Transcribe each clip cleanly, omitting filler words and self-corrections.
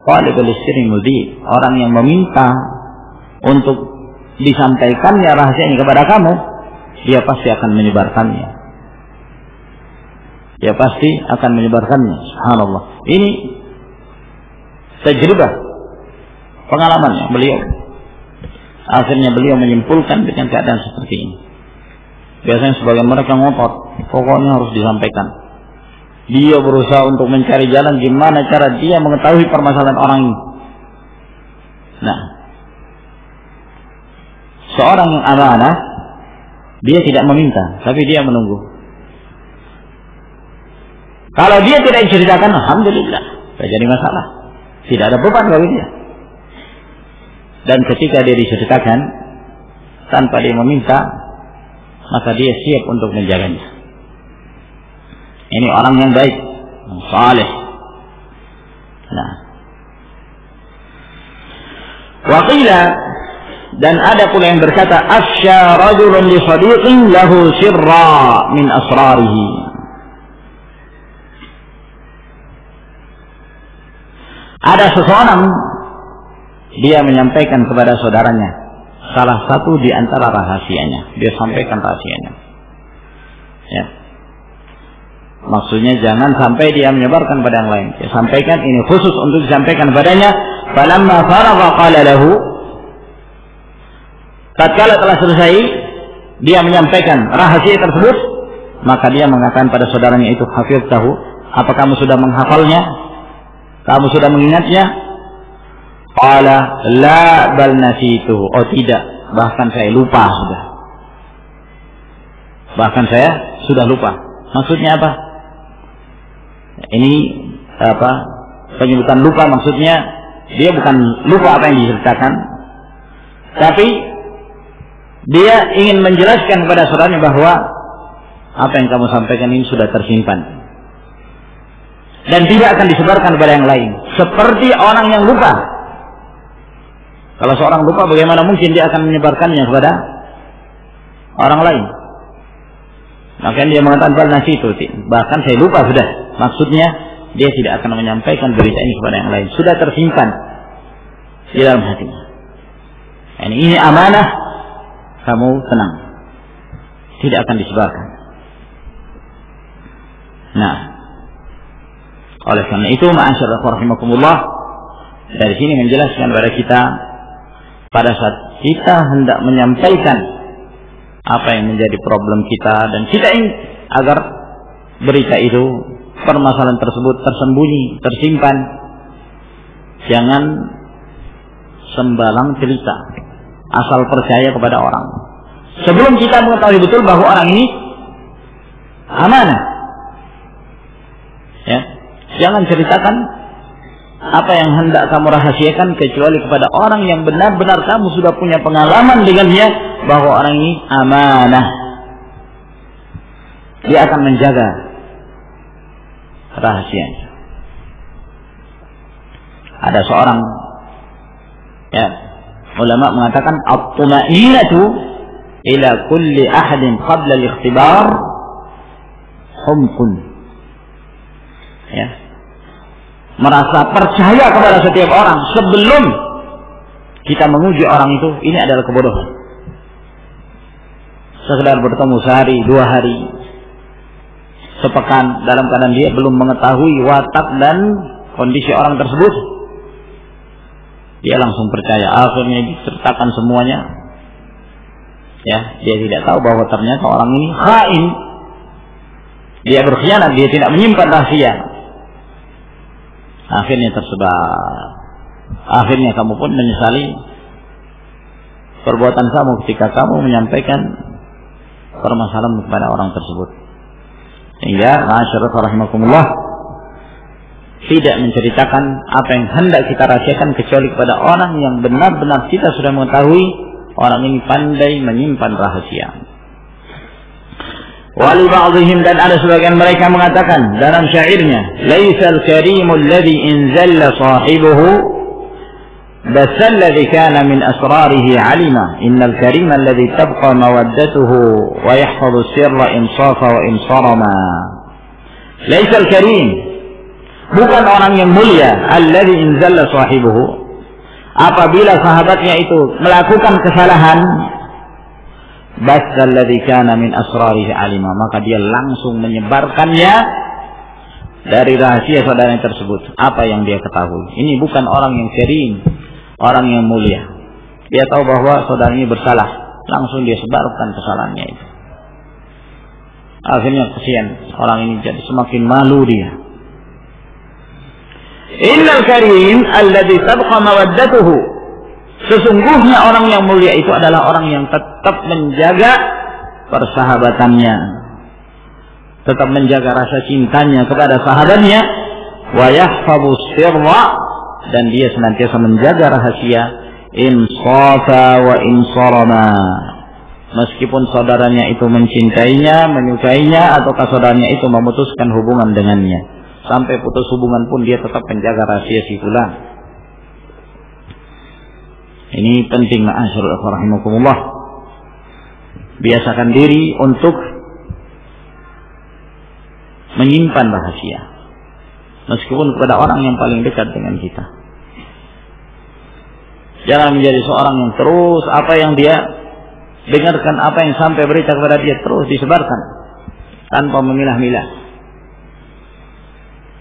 talibul sirri mudhi, orang yang meminta untuk disampaikannya rahasianya kepada kamu, dia pasti akan menyebarkannya. Dia pasti akan menyebarkannya. Subhanallah. Ini tajribah, pengalamannya beliau. Akhirnya beliau menyimpulkan dengan keadaan seperti ini. Biasanya sebagian mereka ngotot, pokoknya harus disampaikan. Dia berusaha untuk mencari jalan gimana cara dia mengetahui permasalahan orang ini. Nah, seorang yang amanah, dia tidak meminta, tapi dia menunggu. Kalau dia tidak diceritakan, alhamdulillah, tidak jadi masalah, tidak ada beban bagi dia. Dan ketika dia diceritakan tanpa dia meminta, maka dia siap untuk menjaganya. Ini orang yang baik, yang saleh. Nah, waqila, dan ada pula yang berkata, asya rajulun li sadiqin lahu sirra min asrarihi. Ada seseorang, dia menyampaikan kepada saudaranya salah satu di antara rahasianya. Dia sampaikan rahasianya. Ya. Maksudnya jangan sampai dia menyebarkan pada yang lain. Dia sampaikan ini khusus untuk disampaikan padanya. Falamma faragha qala lahu, tatkala telah selesai dia menyampaikan rahasia tersebut, maka dia mengatakan pada saudaranya itu, hafiztahu, apa kamu sudah menghafalnya? Kamu sudah mengingatnya? Qala la bal nasituhu. Oh tidak, bahkan saya lupa sudah. Bahkan saya sudah lupa. Maksudnya apa? Ini apa? Penyebutan lupa maksudnya dia bukan lupa apa yang diceritakan, tapi dia ingin menjelaskan kepada saudaranya bahwa apa yang kamu sampaikan ini sudah tersimpan dan tidak akan disebarkan kepada yang lain. Seperti orang yang lupa. Kalau seorang lupa, bagaimana mungkin dia akan menyebarkannya kepada orang lain? Maka dia mengatakan bal nasitu, bahkan saya lupa sudah. Maksudnya dia tidak akan menyampaikan berita ini kepada yang lain. Sudah tersimpan di dalam hatinya. Ini amanah, kamu tenang, tidak akan disebarkan. Nah, oleh karena itu, ma'asyiral rahimakumullah, dari sini menjelaskan kepada kita, pada saat kita hendak menyampaikan apa yang menjadi problem kita dan kita ingin agar berita itu, permasalahan tersebut tersembunyi, tersimpan, jangan sembarang cerita, asal percaya kepada orang. Sebelum kita mengetahui betul bahwa orang ini amanah, ya, jangan ceritakan apa yang hendak kamu rahasiakan kecuali kepada orang yang benar-benar kamu sudah punya pengalaman dengannya bahwa orang ini amanah. Dia akan menjaga rahasianya. Ada seorang, ya, ulama mengatakan at-tuma'inatu ila kulli ahadin qabla al-ikhtibar humqun. Ya. Merasa percaya kepada setiap orang sebelum kita menguji orang itu, ini adalah kebodohan. Sekedar bertemu sehari, 2 hari, sepekan, dalam keadaan dia belum mengetahui watak dan kondisi orang tersebut, dia langsung percaya. Akhirnya diceritakan semuanya. Ya, dia tidak tahu bahwa ternyata orang ini khain. Dia berkhianat, dia tidak menyimpan rahasia. Akhirnya tersebar. Akhirnya kamu pun menyesali perbuatan kamu ketika kamu menyampaikan permasalahan kepada orang tersebut. Sehingga ma'asyiral rahimakumullah, tidak menceritakan apa yang hendak kita rahasiakan kecuali kepada orang yang benar-benar kita sudah mengetahui orang ini pandai menyimpan rahasia. Wali ba'dihim, dan ada sebagian mereka mengatakan dalam syairnya, laisal karimul ladzi inzalla sahibuhu basal ladzi kana min asrarihi alima innal karima alladzi tabqa mawaddatuhu wa yahfazu sirra insafa wa insarama. Laisal karim, bukan orang yang mulia. Alladzi inzalla sahibuhu, apabila sahabatnya itu melakukan kesalahan, basal ladzi kana min asrarihi alima, maka dia langsung menyebarkannya dari rahasia saudaranya tersebut, apa yang dia ketahui. Ini bukan orang yang karim, orang yang mulia. Dia tahu bahwa saudaranya bersalah, langsung dia sebarkan kesalahannya itu. Akhirnya kesian orang ini, jadi semakin malu dia. Innal karim alladzi tabqa mawaddatuhu, sesungguhnya orang yang mulia itu adalah orang yang tetap menjaga persahabatannya, tetap menjaga rasa cintanya kepada sahabatnya, wa yahfazu sirra, dan dia senantiasa menjaga rahasia, insafa wa insarama, meskipun saudaranya itu mencintainya, menyukainya, ataukah saudaranya itu memutuskan hubungan dengannya. Sampai putus hubungan pun dia tetap menjaga rahasia si fulan. Ini penting, ma'asyiral ikhwah rahimakumullah. Biasakan diri untuk menyimpan rahasia, meskipun kepada orang yang paling dekat dengan kita. Jangan menjadi seorang yang terus apa yang dia dengarkan, apa yang sampai berita kepada dia terus disebarkan tanpa memilah-milah.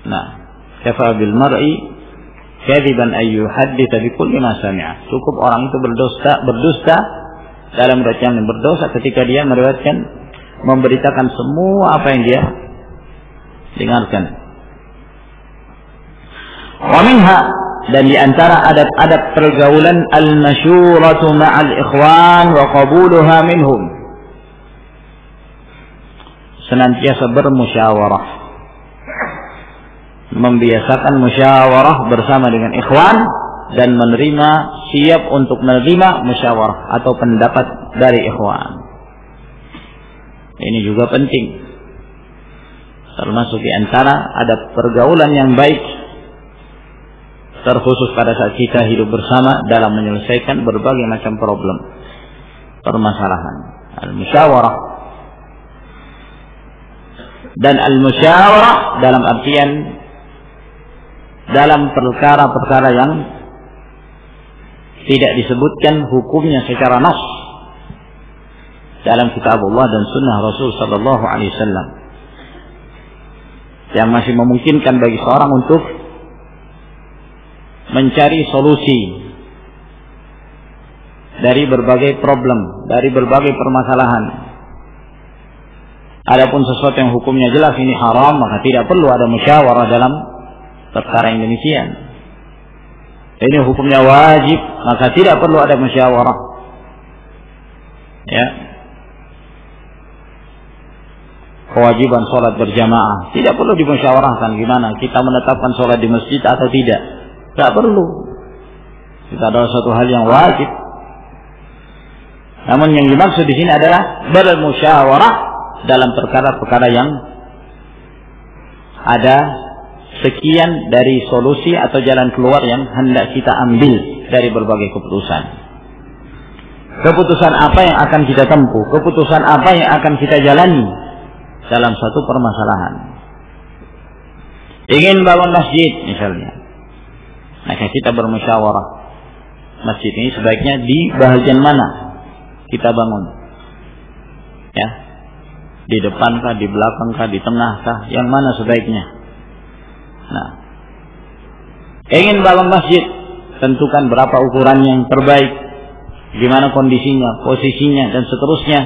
Nah, kafa bil mar'i kadiban ay yuhadditsa bi kulli ma sami'a. Cukup orang itu berdusta dalam bacaan yang berdosa ketika dia meriwayatkan, memberitakan semua apa yang dia dengarkan. Wa minha, dan di antara adab-adab pergaulan al-masyuratu ma'al ikhwan wa qabuluha minhum, senantiasa bermusyawarah, membiasakan musyawarah bersama dengan ikhwan, dan menerima, siap untuk menerima musyawarah atau pendapat dari ikhwan. Ini juga penting, termasuk di antara adab pergaulan yang baik, terkhusus pada saat kita hidup bersama dalam menyelesaikan berbagai macam problem, permasalahan. Al-musyawarah, dan al-musyawarah dalam artian dalam perkara-perkara yang tidak disebutkan hukumnya secara nas dalam kitab Allah dan sunnah Rasul sallallahu alaihi wasallam, yang masih memungkinkan bagi seorang untuk mencari solusi dari berbagai problem, dari berbagai permasalahan. Adapun sesuatu yang hukumnya jelas ini haram, maka tidak perlu ada musyawarah dalam perkara yang demikian. Ini hukumnya wajib, maka tidak perlu ada musyawarah. Ya. Kewajiban sholat berjamaah tidak perlu dimusyawarahkan gimana kita menetapkan sholat di masjid atau tidak. Tidak perlu. Itu adalah suatu hal yang wajib. Namun yang dimaksud di sini adalah bermusyawarah dalam perkara-perkara yang ada sekian dari solusi atau jalan keluar yang hendak kita ambil dari berbagai keputusan. Keputusan apa yang akan kita tempuh, keputusan apa yang akan kita jalani dalam suatu permasalahan. Ingin bangun masjid misalnya, maka kita bermusyawarah, masjid ini sebaiknya di bahagian mana kita bangun, ya, di depankah, di belakangkah, di tengahkah, yang mana sebaiknya. Nah, ingin bangun masjid, tentukan berapa ukuran yang terbaik, gimana kondisinya, posisinya, dan seterusnya.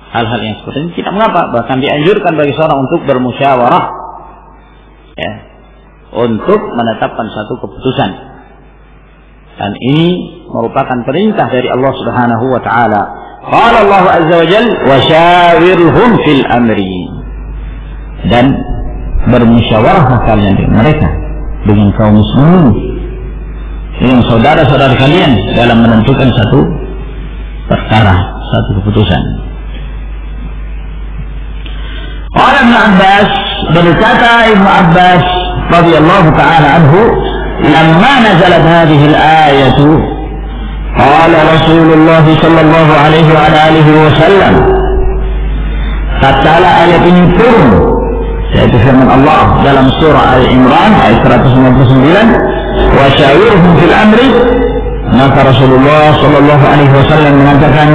Hal-hal yang seperti ini tidak mengapa, bahkan dianjurkan bagi seorang untuk bermusyawarah, ya, untuk menetapkan satu keputusan. Dan ini merupakan perintah dari Allah Subhanahu wa taala. Qala Allah azza wa jalla wa syawirhum fil amri, dan bermusyawarah kalian dengan mereka, dengan kaum muslimin, dengan saudara-saudara kalian dalam menentukan satu perkara, satu keputusan. Qala Ibnu Abbas, berkata Ibnu Abbas radhiyallahu ta'ala anhu, lamma nazalat hadhihi al-ayatu qala Rasulullah sallallahu alaihi wa alihi wasallam, tatkala ayat ini turun, yaitu firman Allah dalam surah Al-Imran ayat 159, wa syawirhum fil amri. Maka Rasulullah sallallahu alaihi wasallam mengatakan,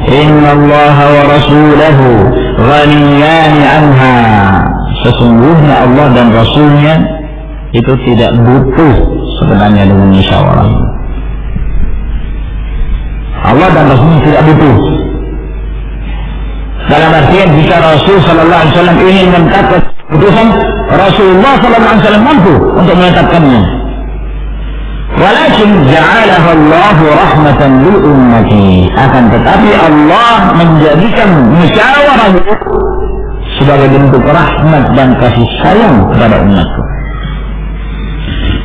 innallaha wa rasulahu ghaniyani anha. Sesungguhnya Allah dan Rasulnya itu tidak butuh sebenarnya dengan musyawarah. Allah dan Rasulnya tidak butuh. Dalam artian jika Rasul sallallahu alaihi wasallam ingin menetapkan keputusan, Rasulullah sallallahu alaihi wasallam mampu untuk menetapkannya. Walakin ja'alaha Allah rahmatan lil ummati. Akan tetapi Allah menjadikan musyawarah sebagai bentuk rahmat dan kasih sayang kepada umatku.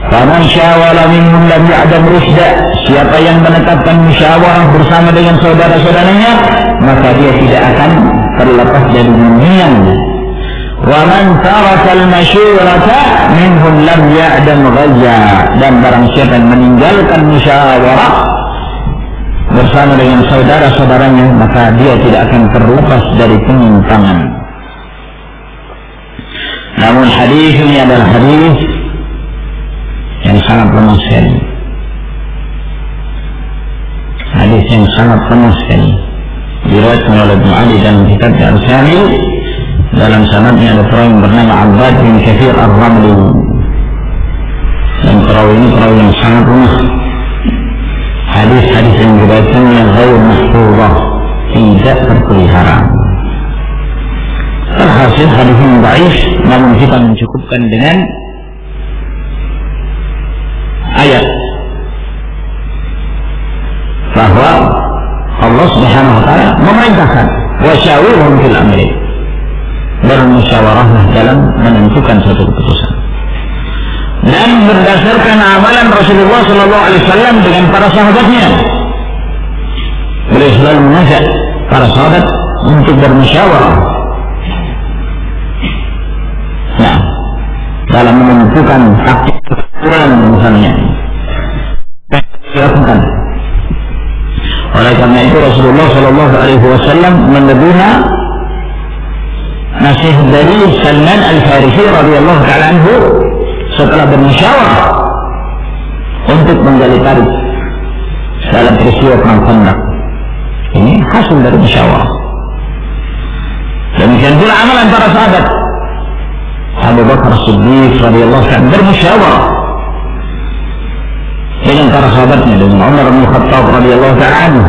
Faman syawara minhum lam ya'dam rusda. Siapa yang menetapkan musyawarah bersama dengan saudara-saudaranya, maka dia tidak akan terlepas dari bimbingan. Wa man taraka al-masyurata minhum lam ya'dam ghayya. Dan barang siapa yang meninggalkan musyawarah bersama dengan saudara-saudaranya, maka dia tidak akan terlepas dari penyimpangan. Namun hadis ini adalah hadis yang sangat lemah sekali. Hadis yang sangat lemah sekali. Diriwayatkan oleh Ibnu Ali dalam kitab Al-Syamil. Dalam sanadnya ada perawi yang bernama Abbad bin Kathir Ar-Ramli. Dan perawi ini perawi yang sangat lemah. Hadis-hadis yang diriwayatkannya ghair mahfuzah, tidak terpelihara. Alhasil hadis ini dhaif, namun kita mencukupkan dengan ayat bahwa Allah Subhanahu wa taala memerintahkan wa syawirhum fil amri, bermusyawarahlah dalam menentukan suatu keputusan. Dan berdasarkan amalan Rasulullah sallallahu alaihi wasallam dengan para sahabatnya, beliau selalu mengajak para sahabat untuk bermusyawarah dalam menentukan aturan misalnya. Silakan. Oleh karena itu Rasulullah sallallahu alaihi wasallam meneguhnya nasihat dari Salman Al-Farisi radhiyallahu ta'ala anhu setelah bermusyawarah untuk menggali tarik dalam peristiwa perang Khandaq. Ini hasil dari musyawarah. Demikian pula amalan para sahabat. Abu Bakar Siddiq radhiyallahu anhu bermusyawarah dengan para sahabatnya, dengan Umar bin Khattab radhiyallahu anhu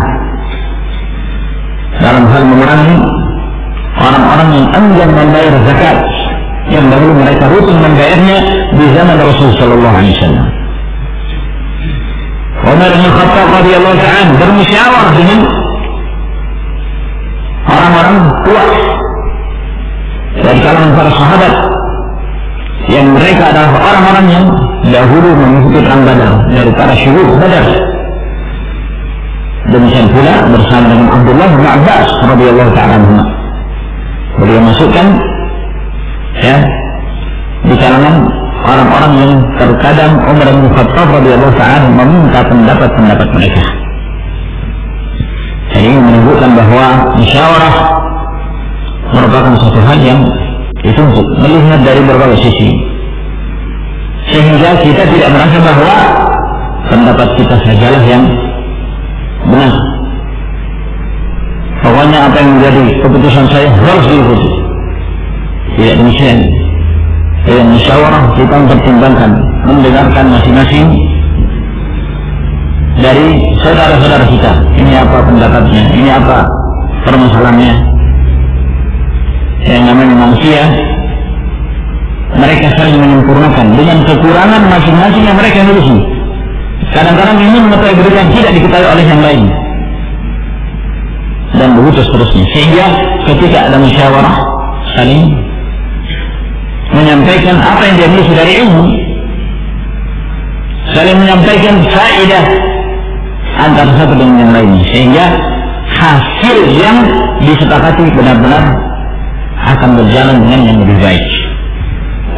dalam hal memerangi orang-orang yang enggan membayar zakat yang dahulu mereka rutin membayarnya di zaman Rasul sallallahu alaihi wasallam. Umar bin Khattab radhiyallahu anhu bermusyawarah dengan orang-orang tua dari kalangan para sahabat yang mereka adalah orang-orang yang dahulu mengikuti perang Badar, dari para syuhud Badar. Demikian pula bersama dengan Abdullah bin Abbas radhiyallahu ta'ala anhu. Beliau masukkan di kalangan orang-orang yang terkadang Umar bin Khattab radhiyallahu ta'ala meminta pendapat-pendapat mereka. Jadi menunjukkan bahwa musyawarah merupakan satu hal yang dituntut, melihat dari berbagai sisi, sehingga kita tidak merasa bahwa pendapat kita sajalah yang benar. Pokoknya apa yang menjadi keputusan saya harus diikuti. Tidak demikian. Dengan musyawarah kita mempertimbangkan, mendengarkan masing-masing dari saudara-saudara kita. Ini apa pendapatnya, ini apa permasalahannya. Yang namanya manusia, mereka saling menyempurnakan dengan kekurangan masing-masing yang mereka miliki. Kadang-kadang ini mengetahui berita yang tidak diketahui oleh yang lain, dan begitu seterusnya. Sehingga ketika ada musyawarah, saling menyampaikan apa yang dia miliki dari ilmu, saling menyampaikan faedah antara satu dengan yang lainnya, sehingga hasil yang disepakati benar-benar akan berjalan dengan yang lebih baik.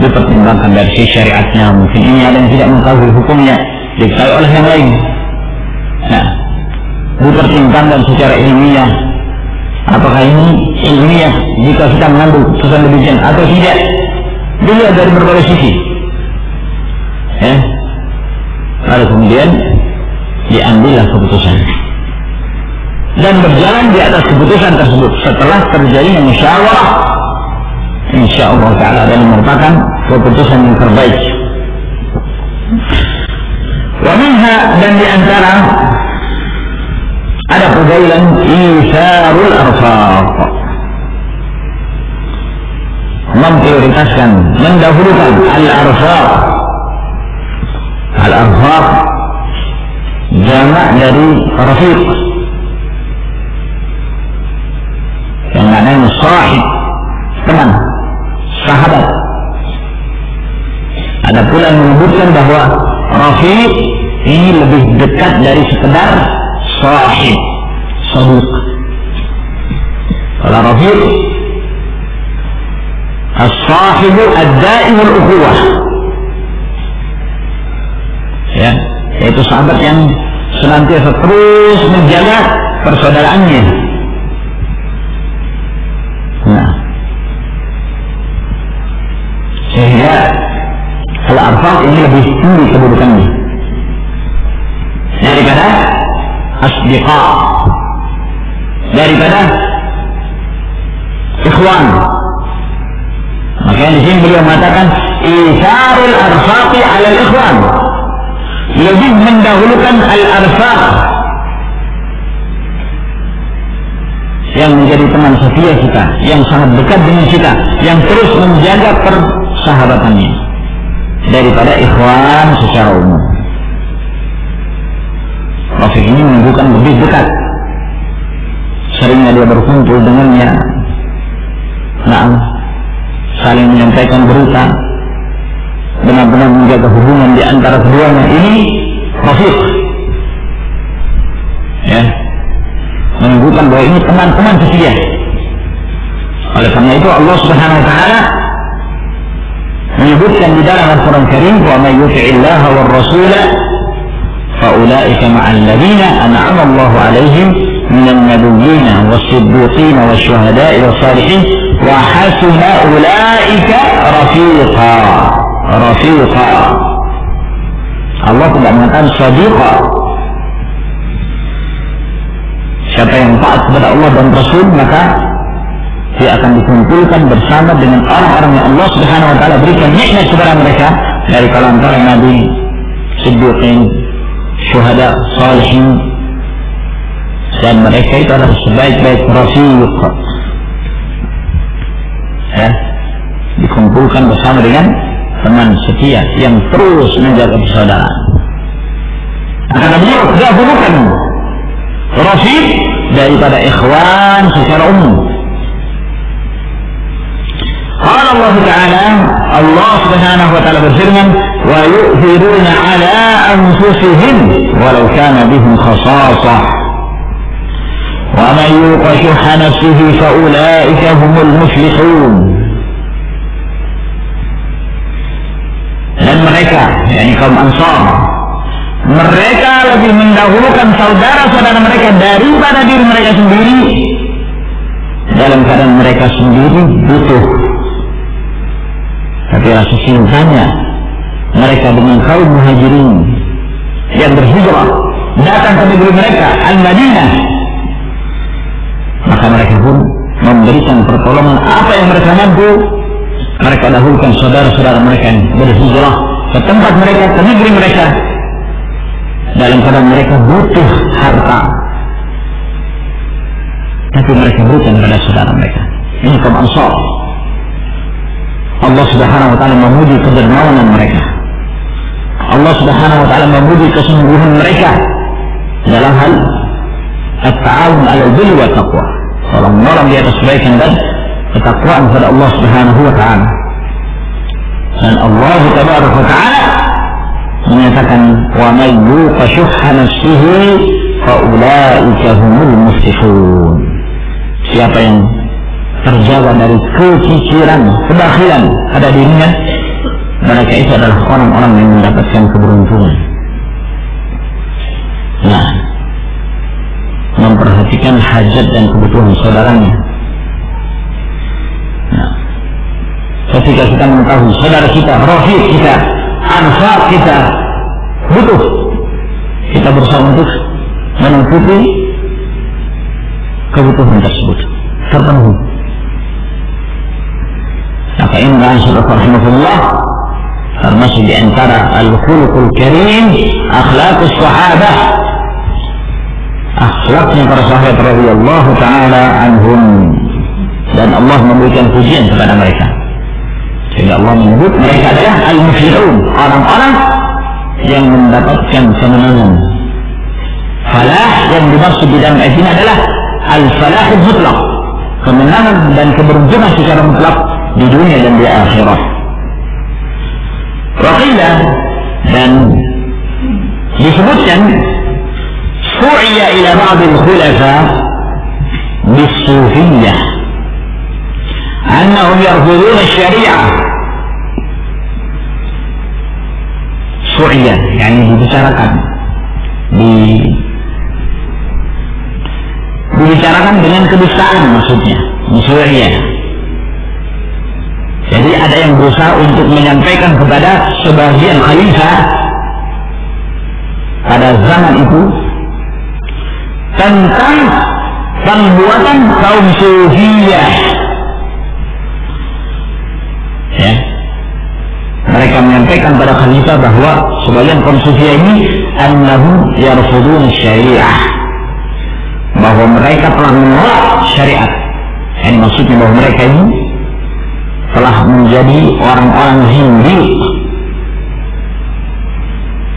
Dipertimbangkan dari sisi syariatnya, mungkin ini ada yang tidak mengetahui hukumnya, diketahui oleh yang lain. Nah, dipertimbangkan secara ilmiah, apakah ini ilmiah jika kita mengambil keputusan demikian atau tidak. dilihat dari berbagai sisi, ya. Lalu kemudian diambillah keputusan dan berjalan di atas keputusan tersebut setelah terjadinya musyawarah, insyaallah taala, dan merupakan keputusan yang terbaik. Wa minha, dan di antara ada pergaulan isarul arfaq, memprioritaskan, mendahulukan al-arfaq. Al-arfaq jamak dari rafiq, yang maknanya sahib, teman, sahabat. Ada pula yang menyebutkan bahwa rafiq ini lebih dekat dari sekedar sahib, sadiq. Kalau rafiq, as-sahibu ad-da'imul ukhuwah, ya, yaitu sahabat yang senantiasa terus menjaga persaudaraannya. Nah, sehingga al-arfaq ini lebih tinggi kedudukannya daripada asdiqa, daripada ikhwan. Makanya di sini beliau mengatakan isarul arfaqi 'ala al-ikhwan, lebih mendahulukan al-arfaq yang menjadi teman setia kita, yang sangat dekat dengan kita, yang terus menjaga persahabatannya, daripada ikhwan secara umum. Rafiq ini menunjukkan lebih dekat, seringnya dia berkumpul dengannya, saling menyampaikan berita, benar-benar menjaga hubungan di antara keduanya. Ini rafiq, ya, menunjukkan bahwa ini teman-teman setia. Oleh karena itu Allah Subhanahu wa taala menyebutkan di dalam Al-Quran Karim, wa may yuti'illaha war rasula fa ulaika ma'al ladzina an'ama Allahu 'alaihim minan nabiyyina was-siddiqin wasyuhada'i was-salihin wa hasuna ulaika rafiqa. Rafiqa, Allah tidak mengatakan sadiqa. Siapa yang taat kepada Allah dan Rasul, maka dia akan dikumpulkan bersama dengan orang-orang yang Allah Subhanahu wa taala berikan nikmat kepada mereka dari kalangan nabi, siddiqin, syuhada, salihin, dan mereka itu adalah sebaik-baik rafiq, ya, dikumpulkan bersama dengan teman setia yang terus menjaga persaudaraan. Karena beliau dahulukan rafiq daripada ikhwan secara umum. Qala Allah Ta'ala, Allah Subhanahu wa taala berfirman, wa yu'thiruna 'ala anfusihim walau kana bihim khasasah wa man yuqa shuhha nafsihi fa ulaika humul muflihun. Dan mereka, yakni kaum Ansar, mereka lebih mendahulukan saudara-saudara mereka daripada diri mereka sendiri, dalam keadaan mereka sendiri butuh. Tapi rasa cintanya mereka dengan kaum muhajirin yang berhijrah datang ke negeri mereka, Al-Madinah, maka mereka pun memberikan pertolongan apa yang mereka mampu. Mereka dahulukan saudara-saudara mereka yang berhijrah ke tempat mereka, ke negeri mereka, dalam keadaan mereka butuh harta, tapi mereka berikan kepada saudara mereka. Ini kaum Ansar. Allah Subhanahu wa taala memuji kedermawanan mereka. Allah Subhanahu wa taala memuji kesungguhan mereka dalam hal at-ta'awun 'alal birri wat taqwa, tolong-menolong di atas kebaikan dan ketakwaan kepada Allah Subhanahu wa taala. Dan Allah Tabaraka wa taala menyatakan, wa may yuqa shuhha nafsihi fa ulaika humul muflihun. Siapa yang terjaga dari keciciran, kebakhilan pada dirinya, mereka itu adalah orang-orang yang mendapatkan keberuntungan. Nah, memperhatikan hajat dan kebutuhan saudaranya. Nah, ketika kita mengetahui saudara kita, rafiq kita, ansar kita butuh, kita berusaha untuk menutupi kebutuhan tersebut terpenuhi. Maka ini rahimahullah termasuk di antara al-khuluqul karim, akhlaqus sahabah, akhlaknya para sahabat radhiyallahu taala anhum, dan Allah memberikan pujian kepada mereka sehingga Allah menyebut mereka adalah al-muflihun, orang-orang yang mendapatkan kemenangan. Falah yang dimaksud di dalam ayat ini adalah al-falahul mutlaq, kemenangan dan keberuntungan secara mutlak di dunia dan di akhirat. Waqila, dan disebutkan su'iya ila ba'dil khulafa bis-sufiyyah annahum yarfudun asy-syari'ah. Su'iya yani dibicarakan, dibicarakan dengan kedustaan, maksudnya su'iya. Jadi ada yang berusaha untuk menyampaikan kepada sebagian khalifah pada zaman itu tentang perbuatan kaum sufiyah. Ya, mereka menyampaikan pada khalifah bahwa sebagian kaum sufiyah ini annahum yarfudun syariah, bahwa mereka telah menolak syariat. Ini maksudnya bahwa mereka ini telah menjadi orang-orang zindiq,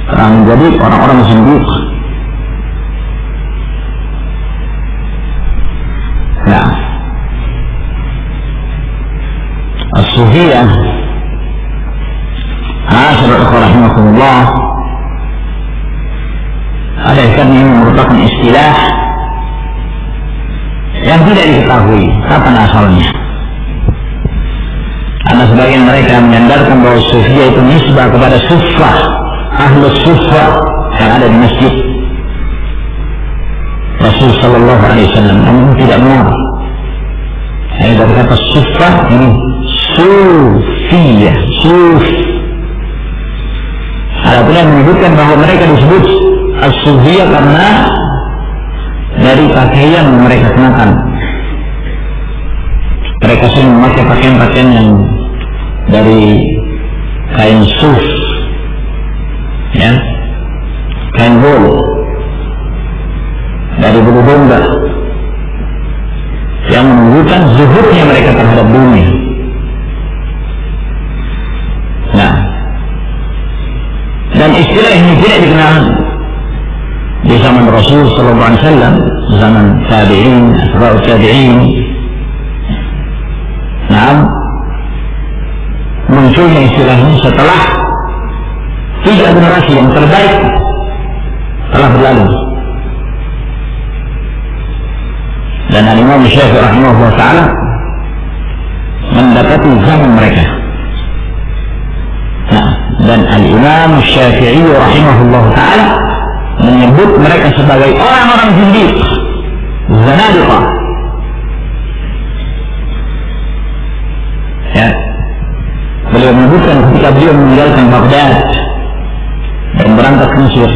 telah menjadi orang-orang zindiq. Nah, as-sufiyah, rahimahullah, ada yang merupakan istilah yang tidak diketahui kapan asalnya. Karena sebagian mereka menyandarkan bahwa sufiyah itu nisbah kepada suffah, ahlus suffah yang ada di masjid Rasul sallallahu alaihi wasallam, namun tidak benar. Saya dari kata suffah ini sufiyah, suf. Ada pula yang menyebutkan bahwa mereka disebut as-sufiyah karena dari pakaian yang mereka kenakan. Mereka sering memakai pakaian-pakaian yang dari kain suf, ya, kain bol, dari bulu domba, yang menunjukkan zuhudnya mereka terhadap dunia. Nah, dan istilah ini tidak dikenal di zaman Rasul sallallahu alaihi wasallam, zaman tabi'in, asbab tabi'in. Nah, munculnya istilah ini setelah 3 generasi yang terbaik telah berlalu. Dan Imam Syafi'i rahimahullah ta'ala mendapati zaman mereka. Nah, dan Al-Imam Syafi'i rahimahullah ta'ala menyebut mereka sebagai orang-orang zindiq, zanadiqah. Ya, beliau menyebutkan ketika beliau meninggalkan Baghdad dan berangkat ke Mesir,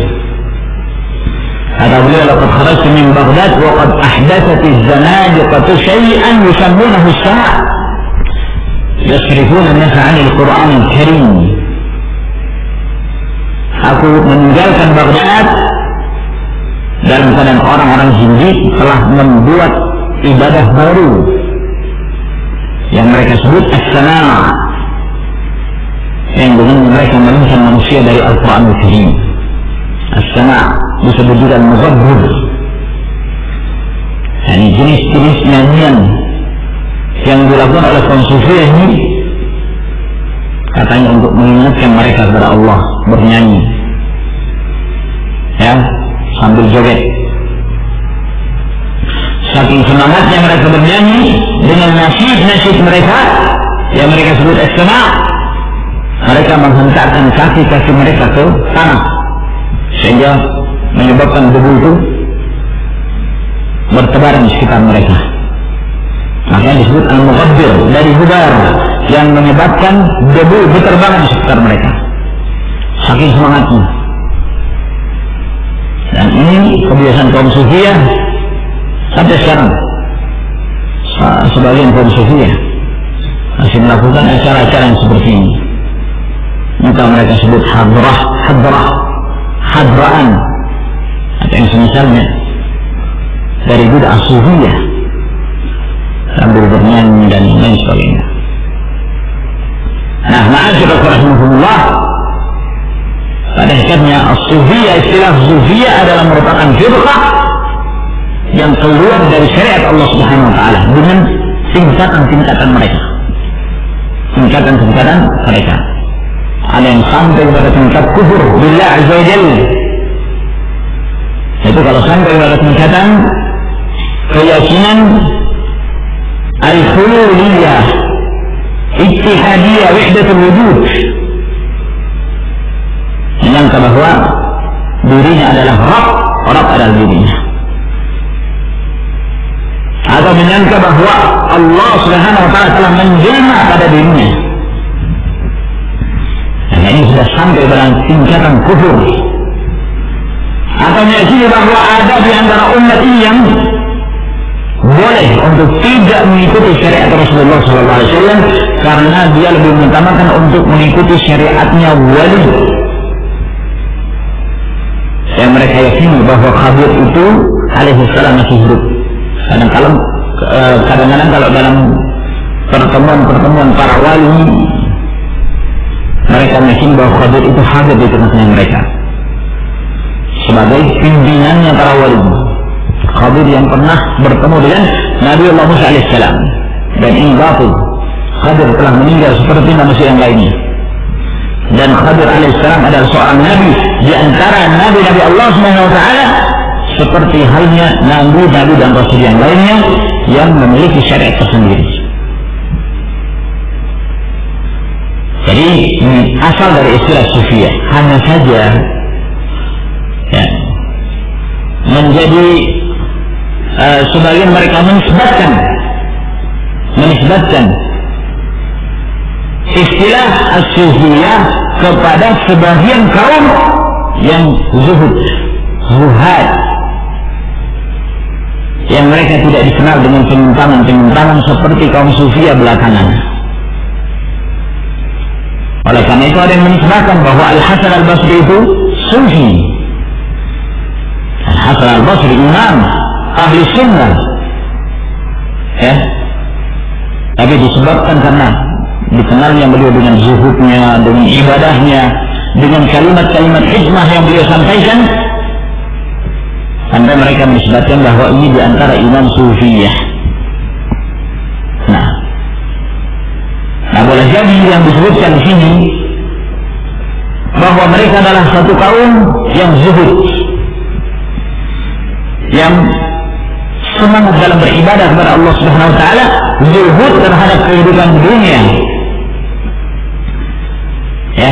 kata beliau, laqad kharajtu min Baghdad wa qad ahdathat az-zanadiqatu shay'an yusammunahu as-sama' yasrifuna an-nasa 'an al-Qur'an al-Karim. Aku meninggalkan Baghdad dalam keadaan orang-orang zindiq telah membuat ibadah baru yang mereka sebut as-sama', yang dengan mereka mengingatkan manusia dari Al-Quran Al-Karim. As-sama' disebut juga al-mughabbir, yani jenis-jenis nyanyian yang dilakukan oleh kaum sufiyah ini, katanya untuk mengingatkan mereka kepada Allah, bernyanyi, ya, sambil joget. Saking semangatnya mereka bernyanyi dengan nasyid mereka yang mereka sebut as-sama', mereka menghentakkan kaki-kaki mereka ke tanah sehingga menyebabkan debu itu bertebaran di sekitar mereka. Makanya disebut al-mughabbir, dari hubar, yang menyebabkan debu berterbangan di sekitar mereka. Saking semangatnya. Dan ini kebiasaan kaum Sufiyah sampai sekarang. Sebagian kaum Sufiyah masih melakukan acara-acara yang seperti ini. Maka mereka sebut hadra'an atau yang semisalnya dari bid'ah Sufiyah sambil bernyanyi dan lain sebagainya. Nah, ma'asyiral rahimahullah, pada hakikatnya as-Sufiyah, istilah Sufiyah adalah merupakan firqah yang keluar dari syariat Allah Subhanahu wa taala dengan tingkatan-tingkatan mereka. Tingkatan-tingkatan mereka. Ada yang sampai pada tingkat kufur billah azza wa jalla. Itu kalau sampai pada tingkatan keyakinan al-hululiyah, ittihadiyah, wahdatul wujud, menyangka bahwa dirinya adalah Rabb adalah dirinya, atau menyangka bahwa Allah Subhanahu wa taala telah menjelma pada dirinya. Dan ini sudah sampai pada tingkatan kufur. Atau meyakini bahwa ada di antara umat ini yang boleh untuk tidak mengikuti syariat Rasulullah SAW karena dia lebih mengutamakan untuk mengikuti syariatnya wali. Yang mereka yakini bahwa Khadir itu alaihissalam masih hidup. Kadang-kadang kalau dalam pertemuan para wali, mereka meyakini bahwa Khadir itu hadir di tengah-tengah mereka sebagai pimpinannya para wali. Khadir yang pernah bertemu dengan Nabi Allah Musa alaihissalam, dan ini batil. Khadir telah meninggal seperti manusia yang lainnya, dan Khadir alaihissalam adalah seorang nabi di antara nabi-nabi Allah Subhanahu wa taala, seperti halnya nabi-nabi dan rasul yang lainnya yang memiliki syariat tersendiri. Jadi ini asal dari istilah Sufiyah. Hanya saja ya, menjadi sebagian mereka menisbatkan istilah as-Sufiyah kepada sebagian kaum yang zuhad, yang mereka tidak dikenal dengan penyimpangan seperti kaum Sufiyah belakangan. Oleh karena itu ada yang menisbatkan bahwa Al-Hasan Al-Basri itu Sufi. Al-Hasan Al-Basri imam ahli sunnah, ya, tapi disebabkan karena dikenalnya beliau dengan zuhudnya, dengan ibadahnya, dengan kalimat-kalimat hikmah yang beliau sampaikan, sampai mereka menisbatkan bahwa ini diantara imam Sufiyah. Nah, boleh jadi yang disebutkan di sini bahwa mereka adalah satu kaum yang zuhud, yang semangat dalam beribadah kepada Allah Subhanahu wa taala, zuhud terhadap kehidupan dunia. Ya.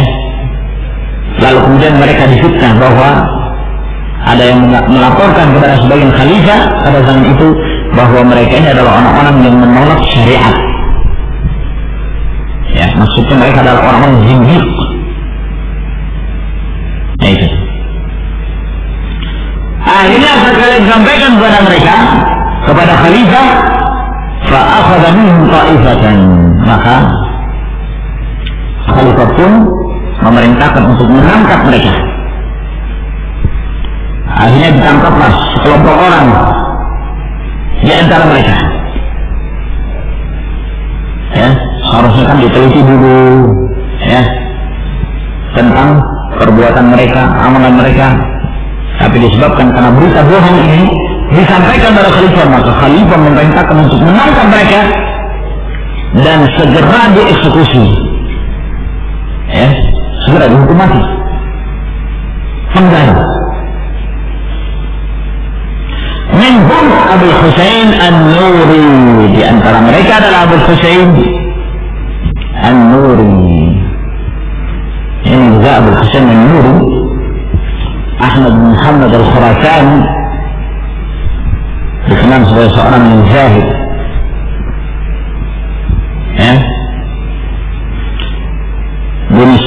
Lalu kemudian mereka difitnah bahwa ada yang melaporkan kepada sebagian khalifah pada zaman itu bahwa mereka ini adalah orang-orang yang menolak syariat. Ya, maksudnya mereka adalah orang-orang zindiq. Ya, itu. Akhirnya sekali disampaikan kepada mereka, kepada khalifah, fa'akhadha minhum ta'ifatan, maka khalifah pun memerintahkan untuk menangkap mereka. Akhirnya ditangkaplah sekelompok orang di antara mereka. Ya, harusnya kan diteliti dulu, ya, tentang perbuatan mereka, amalan mereka. Tapi disebabkan karena berita bohong ini disampaikan pada khalifah, maka khalifah memerintahkan untuk menangkap mereka dan segera dieksekusi. Ya, segera dihukum mati. Penggal. Minhum Abu Husain An-Nuri, di antara mereka adalah Abu Husain An-Nuri. Ini juga Abu Husain An-Nuri, Ahmad bin Muhammad Al-Khurasani, dikenal sebagai seorang yang zahid. Ya.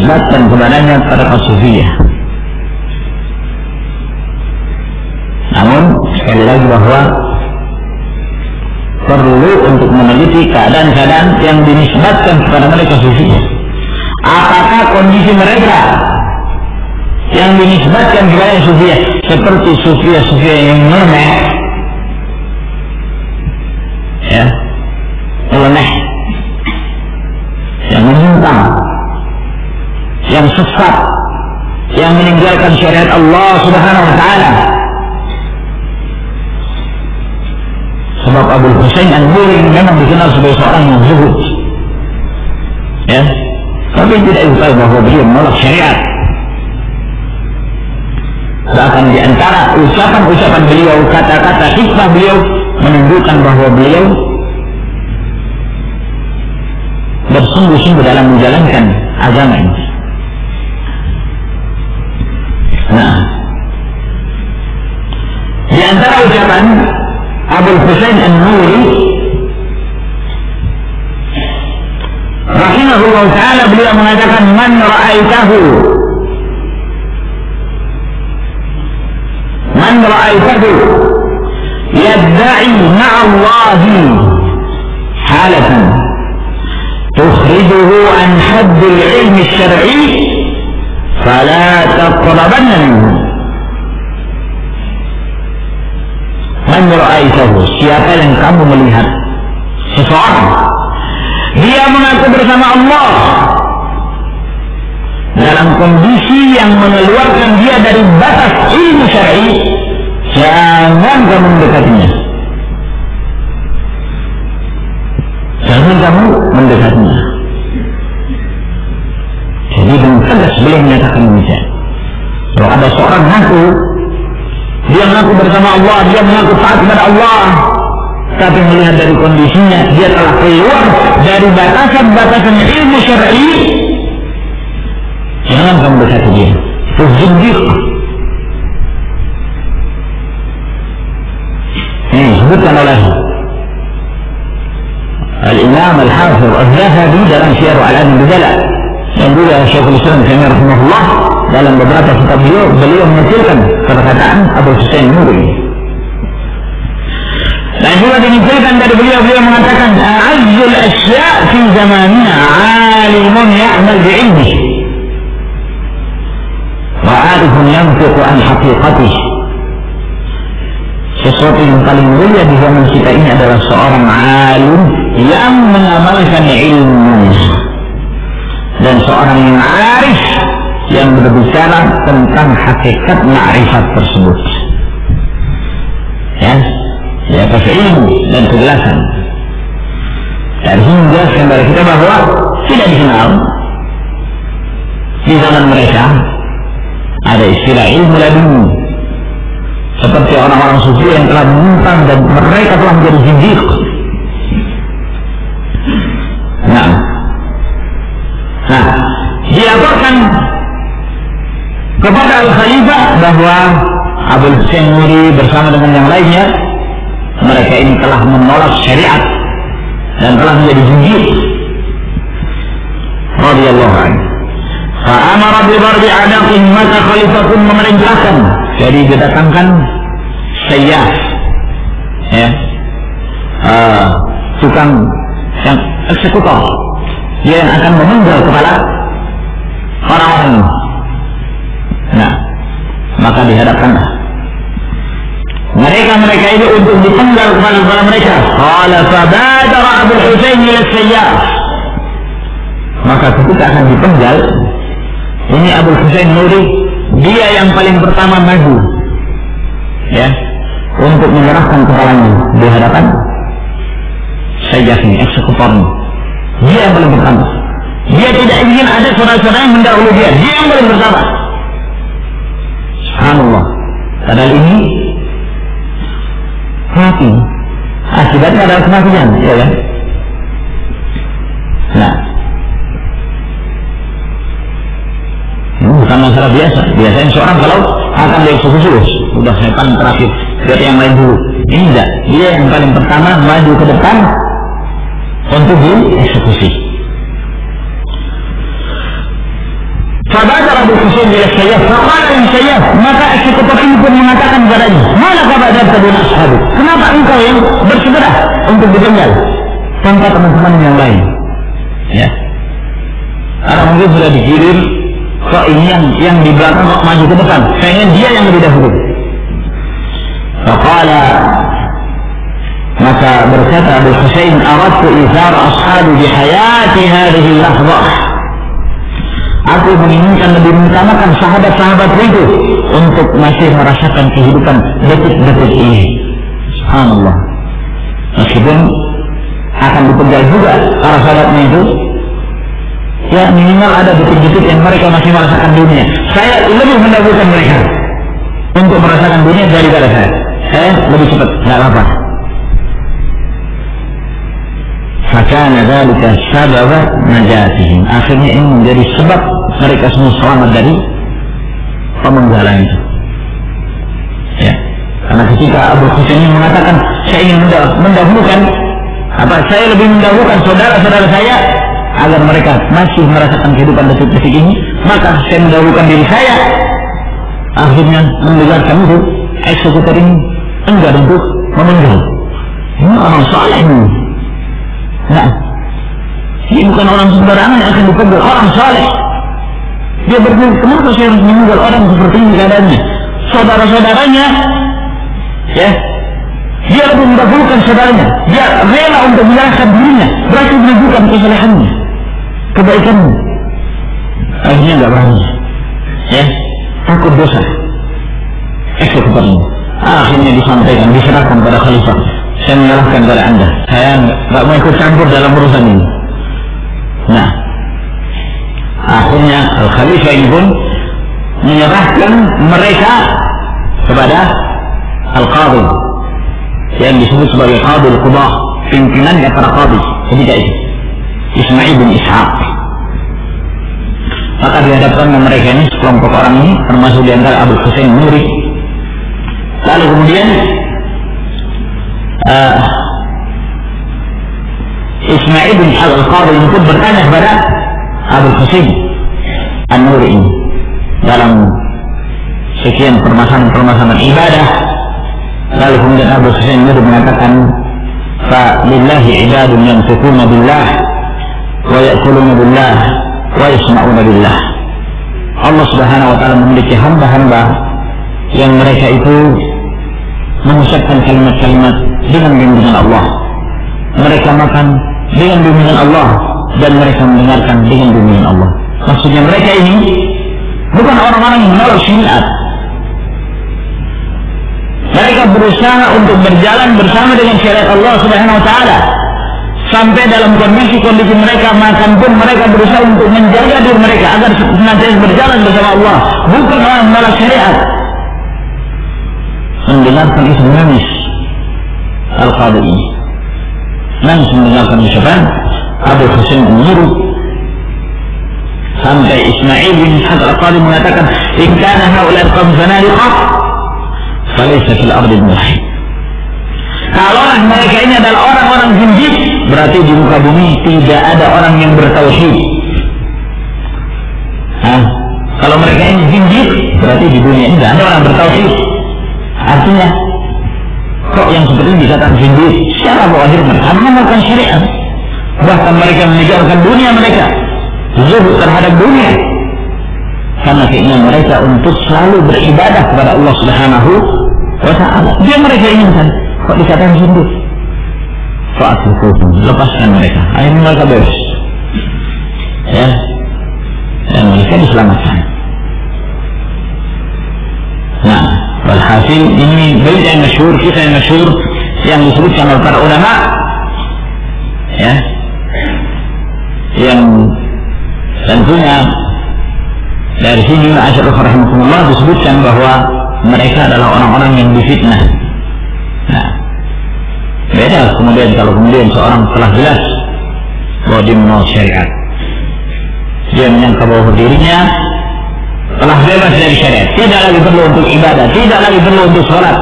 dinisbatkan kepadanya tariqah sufiyah. Namun sekali lagi bahwa perlu untuk meneliti keadaan-keadaan yang dinisbatkan kepada mereka sufiyah. Apakah kondisi mereka yang dinisbatkan kepada sufiyah seperti sufiyah yang nyeleneh, ya, nyeleneh, yang menyimpang, yang sesat, yang meninggalkan syariat Allah Subhanahu wa taala. Sebab Abu Husain An-Nuri memang dikenal sebagai seorang yang zuhud, ya, tapi tidak diketahui bahwa beliau menolak syariat. Bahkan di antara ucapan-ucapan beliau, kata-kata hikmah beliau menunjukkan bahwa beliau bersungguh-sungguh dalam menjalankan agama ini. Nah, di antara ucapan Abu Husain An-Nuri rahimahullah ta'ala, beliau mengatakan, man ra'aitahu yadda'i ma'allahi halatan tukhrijuhu an haddil ilmi syar'i fala taqrabanna minhu. Man ra'aitahu, siapa yang kamu melihat seseorang dia mengaku bersama Allah dalam kondisi yang mengeluarkan dia dari batas ilmu syar'i, jangan kamu mendekatinya. Jangan kamu mendekatinya. Jadi dengan tegas beliau menyatakan demikian. Kalau ada seorang mengaku, dia mengaku bersama Allah, dia mengaku taat kepada Allah, tapi melihat dari kondisinya dia telah keluar dari batasan-batasan ilmu syar'i, jangan kamu dekati dia. Itu zindiq. Ini disebutkan oleh Al-Imam Al-Hafidh Al-Zahabi dalam Syiar A'lam Al-Nubala, dan juga Syekhul Islam Taimiyah rahimahullah dalam beberapa kitab beliau menukilkan perkataan Abu Husain An-Nuri. Dan juga dinukilkan dari beliau mengatakan, a'azzul asya' fi zamanina 'alimun ya'mal bi'ilmihi wa 'arifun yanfiqu an haqiqatihi. Sesuatu yang paling mulia di zaman kita ini adalah seorang alim yang mengamalkan ilmunya, dan seorang yang arif yang berbicara tentang hakikat ma'rifat tersebut, ya, di atas ilmu dan kejelasan. Dari sini menjelaskan kepada kita bahwa tidak dikenal di zaman mereka ada istilah ilmu laduni, seperti orang-orang sufi yang telah menyimpang dan mereka telah menjadi zindiq. Nah, dilaporkan kepada Al-Khalifah bahwa Abu Husain An-Nuri bersama dengan yang lainnya, mereka ini telah menolak syariat dan telah menjadi zindiq. Radhiyallahu anhu. Fa'amara bi darbi adaqin, maka khalifah pun memerintahkan, jadi didatangkan sayyaf, ya, tukang yang eksekutor, dia yang akan memenggal kepala orang-orang. Nah, maka dihadapkanlah mereka itu untuk dipenggal kepala mereka. Qala fabadara Abu Husain ila sayyaf, maka ketika akan dipenggal, ini Abu Husain Nuri, dia yang paling pertama maju, ya, untuk menyerahkan kepalanya di hadapan sayyaf ini, eksekutornya. Dia yang paling pertama. Dia tidak ingin ada saudara-saudara yang mendahului dia. Dia yang paling pertama. Subhanallah. Padahal ini mati. Akibatnya adalah kematian, ya kan? Nah, ini bukan masalah biasa. Biasanya seorang kalau akan dieksekusi, sudah setan terakhir, biar yang lain dulu. Ini enggak. Dia yang paling pertama maju ke depan untuk dieksekusi. Fabadar Abu Husain ila Sayyaf, faqala li Sayyaf, maka eksekutor ini pun mengatakan kepadanya, "Malaka badarta dun ashabik? Kenapa engkau yang bersegera untuk ditinggal tanpa teman-teman yang lain?" Ya. Karena mungkin sudah dikirim, kok ini yang di belakang kok maju ke depan, pengen dia yang lebih dahulu. Faqala, maka berkata Abu Husain, "Aradtu izar ashabi bi hayati hadhihi al-lahzah." Aku menginginkan lebih mengutamakan sahabat-sahabat itu untuk masih merasakan kehidupan detik-detik ini. Subhanallah. Meskipun akan dipegal juga para sahabatnya itu, ya minimal ada detik-detik yang mereka masih merasakan dunia. Saya lebih mendahulukan mereka untuk merasakan dunia daripada saya. Saya lebih cepat, tidak apa-apa. Fakana dzalika sababa najatihim. Akhirnya ini menjadi sebab mereka semua selamat dari pemenggalan itu. Ya. Karena ketika Abu Husain mengatakan saya ingin mendahulukan saya lebih mendahulukan saudara-saudara saya agar mereka masih merasakan kehidupan detik-detik ini, maka saya mendahulukan diri saya. Akhirnya mendengarkan itu, eksekutor ini enggan untuk memenggal. Ini orang saleh ini. Nah, ini bukan orang sembarangan yang akan dipegal, orang saleh. Dia berpikir, kenapa saya harus meninggal orang seperti ini keadaannya? Saudara-saudaranya, ya, dia lebih mendahulukan saudaranya. Dia rela untuk menyerahkan dirinya, berarti menunjukkan kesalehannya, kebaikannya. Akhirnya nggak berani, ya, takut dosa. Eksekutor ini. Akhirnya disampaikan, diserahkan pada khalifah. Saya menyerahkan pada anda. Saya nggak mau ikut campur dalam urusan ini. Nah, akhirnya Al-Khalifah ini pun menyerahkan mereka kepada Al-Qadhi yang disebut sebagai Qadhi Al-Qudah, pimpinannya para qadhi ketika itu, Ismail bin Ishaq. Maka dihadapkan mereka ini, sekelompok orang ini, termasuk di antara Abu Husain Nuri. Lalu kemudian Ismail bin Al-Qadhi ini pun bertanya kepada Abu Husain An-Nuri ini dalam sekian permasalahan ibadah. Lalu kemudian Abu Husain An-Nuri mengatakan, "Fa lillahi ibadun yanfiquna billah wa ya'kuluna billah wa yasma'una billah." Allah Subhanahu wa taala memiliki hamba-hamba yang mereka itu mengucapkan kalimat-kalimat dengan bimbingan Allah. Mereka makan dengan bimbingan Allah dan mereka mendengarkan dengan bimbingan Allah. Maksudnya mereka ini bukan orang-orang yang menolak syariat. Mereka berusaha untuk berjalan bersama dengan syariat Allah Subhanahu wa taala. Sampai dalam kondisi mereka makan pun mereka berusaha untuk menjaga diri mereka agar senantiasa berjalan bersama Allah. Bukan orang yang menolak syariat. Mendengarkan itu menangis Al-Qadhi ini. Nangis mendengarkan ucapan Abu Husain An-Nuri. Sampai Ismail bin Ishaq Al-Qadhi mengatakan, "In kana haula al-qawm zanadiqa falaysa fil ardi muwahhid." Kalau mereka ini adalah orang-orang zindiq, berarti di muka bumi tidak ada orang yang bertauhid. Kalau mereka ini zindiq, berarti di dunia ini tidak ada orang bertauhid. Artinya, kok yang seperti ini dikatakan zindiq? Secara zahir mereka mengamalkan syariat, bahkan mereka meninggalkan dunia mereka, zuhud terhadap dunia, karena keinginan mereka untuk selalu beribadah kepada Allah Subhanahu wa taala. Dia mereka inginkan, kok dikatakan zindiq? Fa'atukum, lepaskan mereka. Akhirnya mereka bebas, ya, dan mereka diselamatkan. Nah, walhasil ini bait yang masyhur, kisah yang masyhur yang disebutkan oleh para ulama, ya, yang tentunya dari sini Asy'ariyah rahimahullah disebutkan bahwa mereka adalah orang-orang yang difitnah. Nah, beda kemudian kalau kemudian seorang telah jelas bahwa dia menolak syariat, dia menyangka bahwa dirinya telah bebas dari syariat, tidak lagi perlu untuk ibadah, tidak lagi perlu untuk sholat,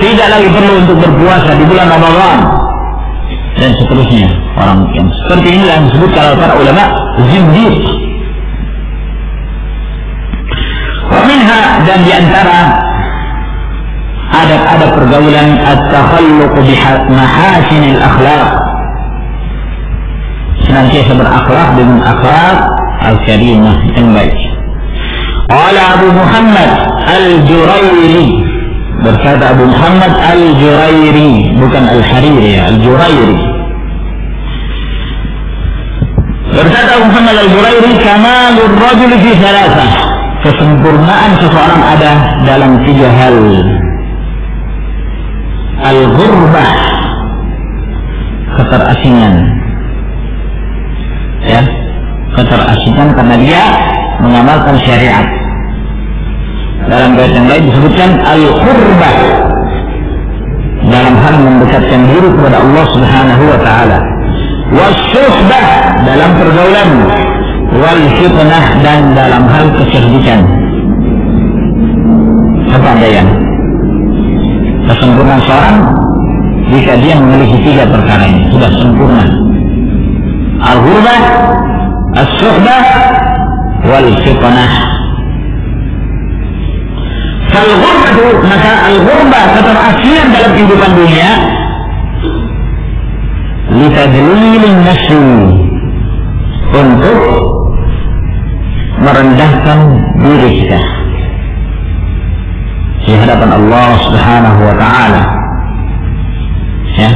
tidak lagi perlu untuk berpuasa di bulan Ramadan dan seterusnya. Orang yang seperti ini yang disebut kalau para ulama zindiq. dan di antara adab-adab pergaulan at-takhalluq bi mahasinil akhlaq, senantiasa berakhlak dengan akhlak al-karimah yang baik. Qala Abu Muhammad al-Jurairi, berkata Abu Muhammad al-Jurairi, bukan al-Hariri ya, al-Jurairi. Berkata Abu Muhammad al-Jurairi, kamalur rajuli fi thalathah, kesempurnaan seseorang ada dalam 3 hal. Al-ghurbah, keterasingan, ya, keterasingan karena dia mengamalkan syariat. Dalam ayat yang lain disebutkan al-qurbah, dalam hal mendekatkan diri kepada Allah Subhanahu wa taala. Was-suhbah, dalam pergaulan. Wal-fitnah, dan dalam hal kecerdikan, kepandaian. Kesempurnaan seorang jika dia memiliki 3 perkara ini sudah sempurna. Al-ghurbah, as-suhbah, wal-fitnah. Al-ghurbah, maka al-ghurbah, keterasian dalam kehidupan dunia, litadlilin nafsi, untuk merendahkan diri kita di hadapan Allah Subhanahu wa taala, ya,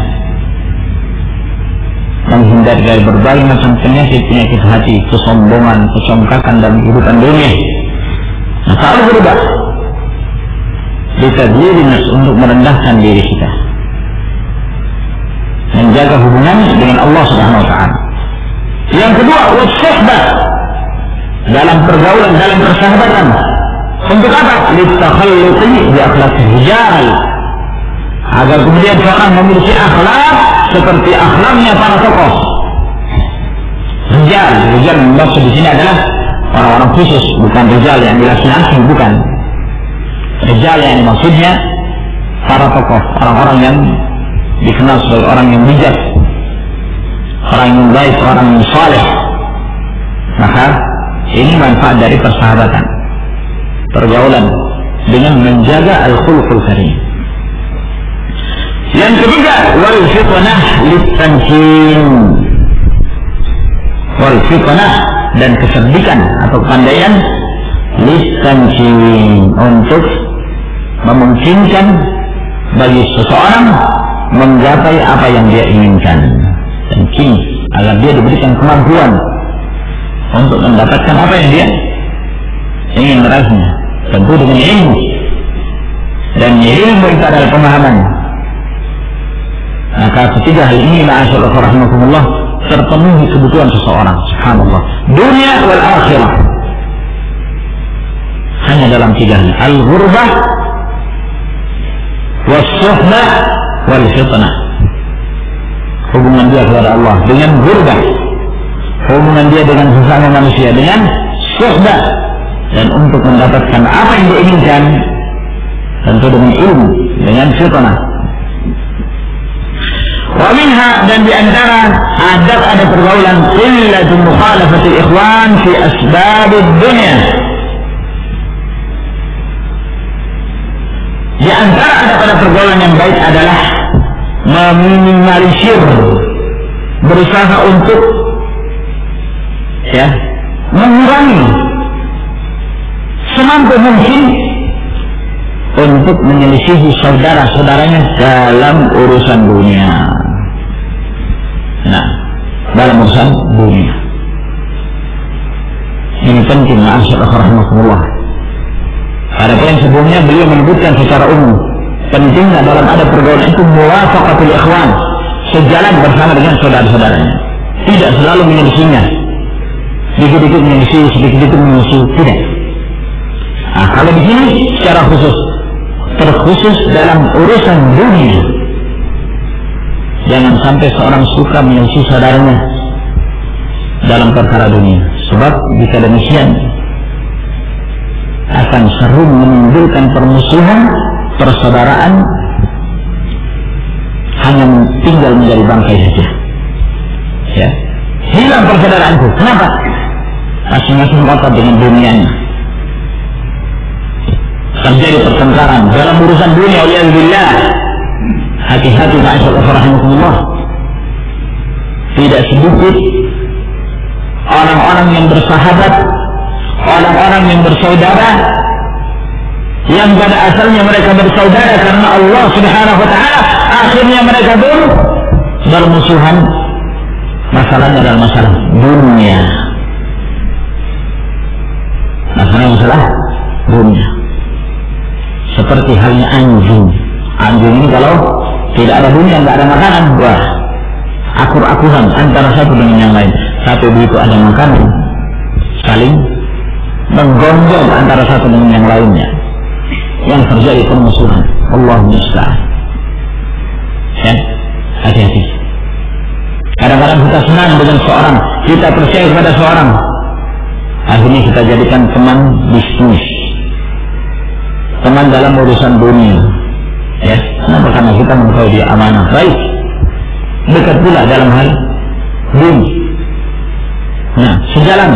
menghindari dari berbagai macam penyakit hati, kesombongan, kecongkakan dalam kehidupan dunia. Maka al-ghurbah litadlilin nafsi, untuk merendahkan diri kita, menjaga hubungan dengan Allah Subhanahu wa taala. Yang kedua, was-suhbah, dalam pergaulan, dalam persahabatan. Untuk apa? Litakhalluqi bi akhlaqir rijal, agar kemudian seorang memiliki akhlak seperti akhlaknya para tokoh. Rijal maksud di sini adalah orang-orang khusus, bukan rijal yang laki-laki, bukan. Rijal yang maksudnya para tokoh, orang-orang yang dikenal sebagai orang yang bijak, orang yang baik, orang yang saleh. Maka ini manfaat dari persahabatan, pergaulan dengan menjaga al-khuluqul karim. Yang ketiga, wal fitnah litanjim, wal fitnah, dan kecerdikan atau kepandaian, litanjim, untuk memungkinkan bagi seseorang menggapai apa yang dia inginkan, dan kini agar dia diberikan kemampuan untuk mendapatkan apa yang dia ingin meraihnya, tentu dengan ilmu. Dan ilmu itu adalah pemahaman. Maka ketiga hal ini, ma'asyarullah rahimakumullah, terpenuhi kebutuhan seseorang, subhanallah, dunia wal akhirah, hanya dalam 3 hal: al-ghurbah, was-suhbah, wal-fitnah. Hubungan dia kepada Allah dengan ghurbah, hubungan dia dengan sesama manusia dengan suhbah, dan untuk mendapatkan apa yang dia inginkan tentu dengan ilmu, dengan fitnah. Wa minha, dan di antara adab pergaulan, qillatu mukhalafatil ikhwan fi asbabid dunya. Di antara adab pergaulan yang baik adalah meminimalisir, berusaha untuk mengurangi semampu mungkin untuk menyelisihi saudara-saudaranya dalam urusan dunia. Nah, dalam urusan dunia ini penting, ma'asyarullah rahimakumullah. Pada poin sebelumnya beliau menyebutkan secara umum pentingnya dalam adab pergaulan itu muwafaqatul ikhwan, sejalan bersama dengan saudara-saudaranya, tidak selalu menyelisihinya, sedikit-sedikit menyelisihi, sedikit-sedikit menyelisihi, tidak. Nah, kalau di sini secara khusus, terkhusus dalam urusan dunia, jangan sampai seorang suka menyelisihi saudaranya dalam perkara dunia, sebab jika demikian akan sering menimbulkan permusuhan, persaudaraan hanya tinggal menjadi bangkai saja. Ya, hilang persaudaraan itu. Kenapa? Masing-masing kotor dengan dunianya. terjadi pertengkaran dalam urusan dunia, waliyadzubillah. Hati-hati ma'asyiral rahimakumullah. Tidak sedikit orang-orang yang bersahabat, orang-orang yang bersaudara, yang pada asalnya mereka bersaudara karena Allah Subhanahu wa taala, akhirnya mereka pun bermusuhan. Masalahnya adalah masalah dunia. Masalah dunia. Seperti halnya anjing. Anjing ini kalau tidak ada dunia, nggak ada makanan, wah, akur-akuran antara satu dengan yang lain. Tapi begitu ada makanan, saling menggonggong antara satu dengan yang lainnya, yang terjadi permusuhan. Allah musta'an. Ya, hati-hati. Kadang-kadang kita senang dengan seorang, kita percaya kepada seorang, akhirnya kita jadikan teman bisnis, teman dalam urusan dunia. Ya, kenapa? Karena kita mengetahui dia amanah, baik, dekat pula dalam hal dunia. Nah, sejalan,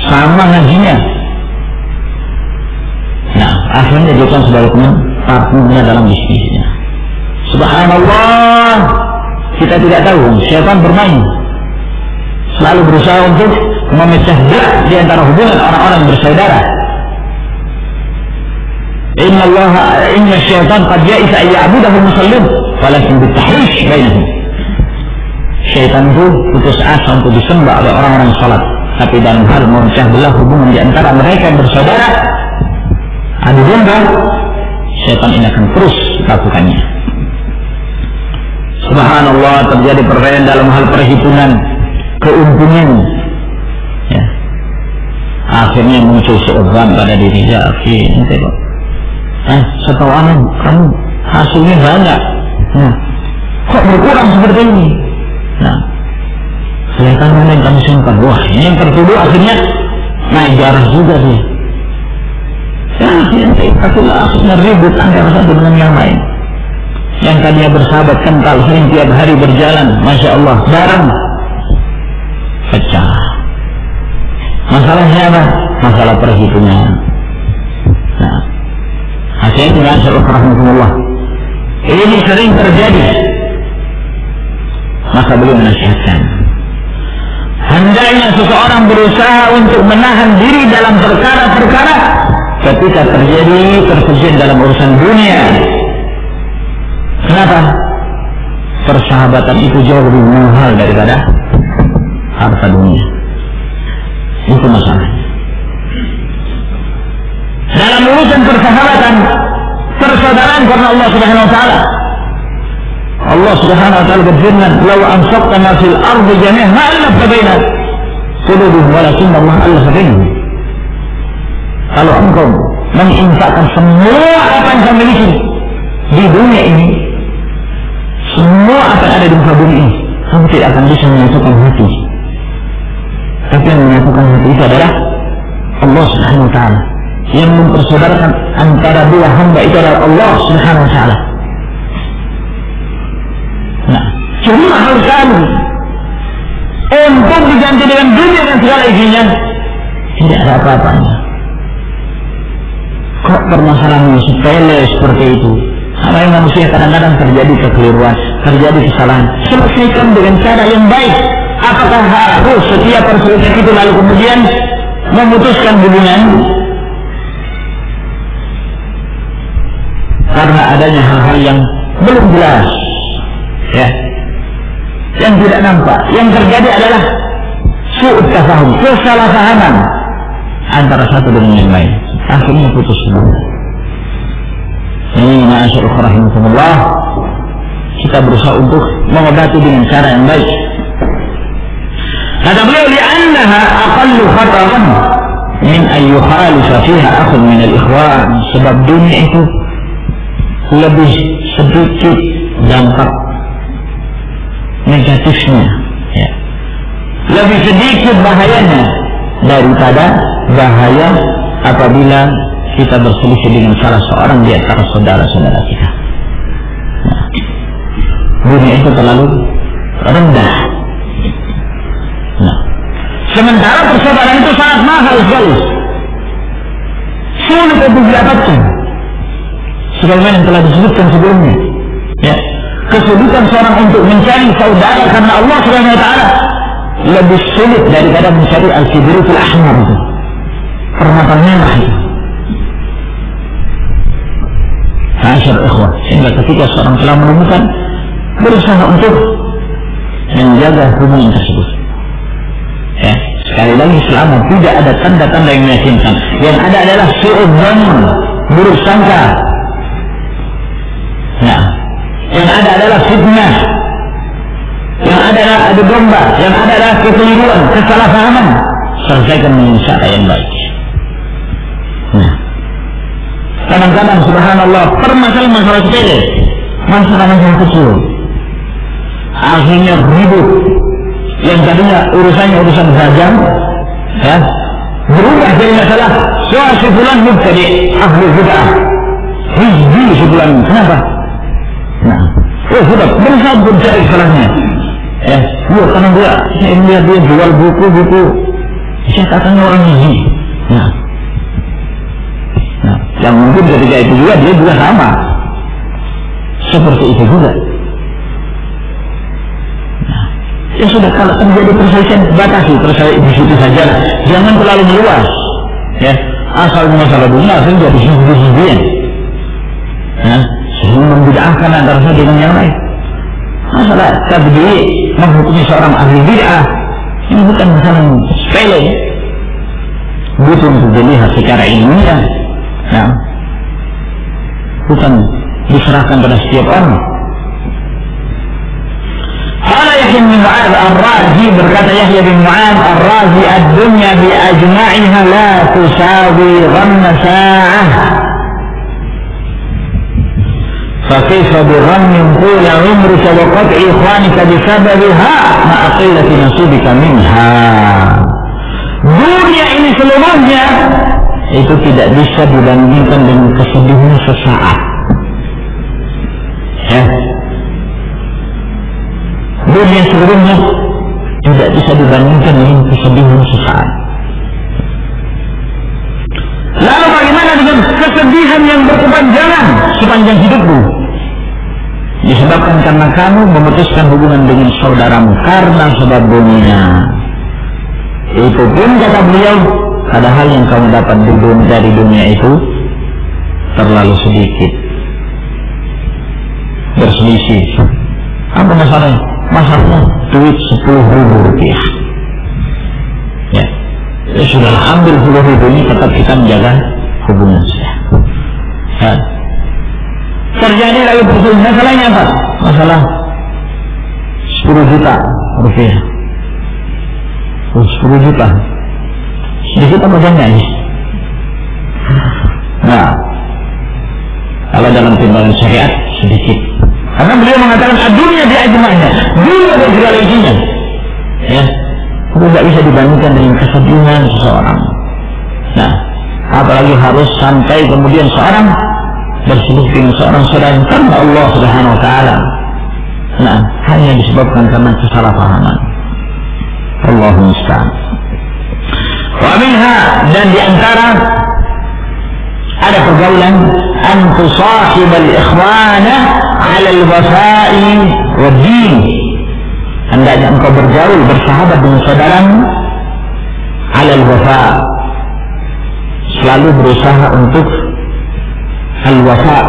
sama ngajinya. Nah, akhirnya dia kan sebagai teman partnernya dalam bisnisnya. Subhanallah, kita tidak tahu syaitan bermain, selalu berusaha untuk memecah belah di antara hubungan orang-orang bersaudara. Inna syaitan qad ya'isa ayya'budahu musallin walakin bitahrish bainahum. Syaitan itu putus asa untuk disembah oleh orang-orang salat, tapi dalam hal memecah belah hubungan di antara mereka yang bersaudara, adu domba, syaitan ini akan terus lakukannya. Subhanallah, terjadi perbedaan dalam hal perhitungan keuntungan. Ya. Akhirnya muncul seorang pada diri dia, nanti kok, setahu kamu hasilnya banyak, kok berkurang seperti ini? Nah, kelihatan mana yang kamu simpan? Wah, ini yang tertuduh akhirnya naik darah juga dia. Ya, akhirnya ribut antara satu dengan yang lain. Yang tadinya bersahabat kental, sering tiap hari berjalan, masya Allah, bareng, pecah. Masalahnya apa? Masalah perhitungan. Nah, hati-hati ma'asyiral rahimakumullah. Ini sering terjadi. Maka beliau menasihatkan, hendaknya seseorang berusaha untuk menahan diri dalam perkara-perkara ketika terjadi perselisihan dalam urusan dunia. Kenapa? Persahabatan itu jauh lebih mahal daripada harta dunia. Itu masalahnya. Dalam urusan persahabatan, persaudaraan karena Allah Subhanahu wa taala. Allah Subhanahu wa taala berfirman, "Law anfaqta ma fil ardi jami'an ma allafta baina qulubihim walakin Allah allafa bainahum." Kalau engkau menginfakkan semua apa yang kamu miliki di dunia ini, semua apa yang ada di muka bumi ini, kamu tidak akan bisa menyatukan hati. Tapi yang menyatukan hati itu adalah Allah Subhanahu wa taala. Yang mempersaudarakan antara dua hamba itu adalah Allah Subhanahu wa taala. Nah, cuma hal kamu untuk diganti dengan dunia dan segala isinya, tidak ada apa-apanya. Kok permasalahan sepele seperti itu? Namanya manusia kadang-kadang terjadi kekeliruan, terjadi kesalahan. Selesaikan dengan cara yang baik. Apakah harus setiap perselisihan itu lalu kemudian memutuskan hubungan? Karena adanya hal-hal yang belum jelas, ya, yang tidak nampak. Yang terjadi adalah su'ut tafahum, kesalahpahaman antara satu dengan yang lain. Akhirnya putus hubungan. Ini ma'asyiral rahimakumullah, kita berusaha untuk mengobati dengan cara yang baik. Kata beliau, li'annaha aqallu khatarun min ayyukhalifa fiha akhun min al-ikhwan. Sebab dunia itu lebih sedikit dampak negatifnya, ya, lebih sedikit bahayanya daripada bahaya apabila kita berselisih dengan salah seorang di antara saudara-saudara kita. Nah, dunia itu terlalu rendah. Nah, sementara persaudaraan itu sangat mahal sekali, sulit untuk didapatkan. sebagaimana yang telah disebutkan sebelumnya. Ya, kesulitan seorang untuk mencari saudara karena Allah Subhanahu wa taala lebih sulit daripada mencari al-kibritul ahmar itu, permata merah itu. Asyar ikhwah, sehingga ketika seorang telah menemukan, berusaha untuk menjaga hubungan tersebut. Ya, sekali lagi selama tidak ada tanda-tanda yang meyakinkan, yang ada adalah suudzon, buruk sangka. Nah, yang ada adalah fitnah, yang ada adalah adu domba, yang ada adalah kekeliruan, kesalahpahaman. Selesaikan dengan cara yang baik. Nah, kadang-kadang subhanallah permasalahan-masalah sepele, masalah-masalah kecil, akhirnya ribut. Yang tadinya urusannya urusan beragam, ya, berubah jadi masalah si fulan mubtadi, ahli bid'ah, hizbi si fulan. Kenapa? Nah, sudah berusaha mencari salahnya. Ya, karena saya melihat dia jual buku-buku, saya katanya orang hizbi. Nah, yang mungkin ketika itu juga dia juga sama seperti itu juga. Nah, ya sudah, kalau terjadi perselisihan batasi perselisihan di situ saja, jangan terlalu meluas. Ya, asal masalah dunia asal jadi hizbi-hizbian. Nah, sehingga membid'ahkan antara satu dengan yang lain. Masalah tabdi' menghukumi seorang ahli bid'ah ini bukan masalah sepele, butuh untuk dilihat secara ilmiah. Nah, bukan diserahkan pada setiap orang. Qala Yahya bin Mu'adz ar-Razi, berkata Yahya bin Mu'adz ar-Razi, ad-dunya bi ajma'iha la tusawi dhanna sa'ah. فكيف بغم طول عمرك وقطع إخوانك بسببها مع قلة نصيبك منها. Dunia ini seluruhnya itu tidak bisa dibandingkan dengan kesedihan sesaat. Ya, dunia seluruhnya tidak bisa dibandingkan dengan kesedihan sesaat. Lalu bagaimana dengan kesedihan yang berkepanjangan sepanjang hidupmu? Disebabkan karena kamu memutuskan hubungan dengan saudaramu karena sebab dunia. Itu pun kata beliau, padahal yang kamu dapat dari dunia itu terlalu sedikit. Berselisih. Apa masalahnya? Masalahnya duit 10.000 rupiah. Ya, ya sudah, ambil 10.000 ini, tetap kita menjaga hubungan saya. Ya. Terjadi lagi perselisihan. Masalahnya apa? Masalah 10 juta rupiah. 10 juta. Sedikit apa banyak? Nah, kalau dalam timbangan syariat sedikit. Karena beliau mengatakan dunia di ajma'nya, dunia dan segala isinya. Ya, itu tidak bisa dibandingkan dengan kesedihan seseorang. Nah, apalagi harus sampai kemudian seorang berselisih dengan seorang saudara karena Allah Subhanahu wa taala. Nah, hanya disebabkan karena kesalahpahaman. Allahu musta'an. Wa minha, dan di antara ada pergaulan an tusahib al-ikhwana 'ala al-wafa'i wad-din. Hendaknya engkau bergaul, bersahabat dengan saudaramu 'ala al-wafa', selalu berusaha untuk al-wafa',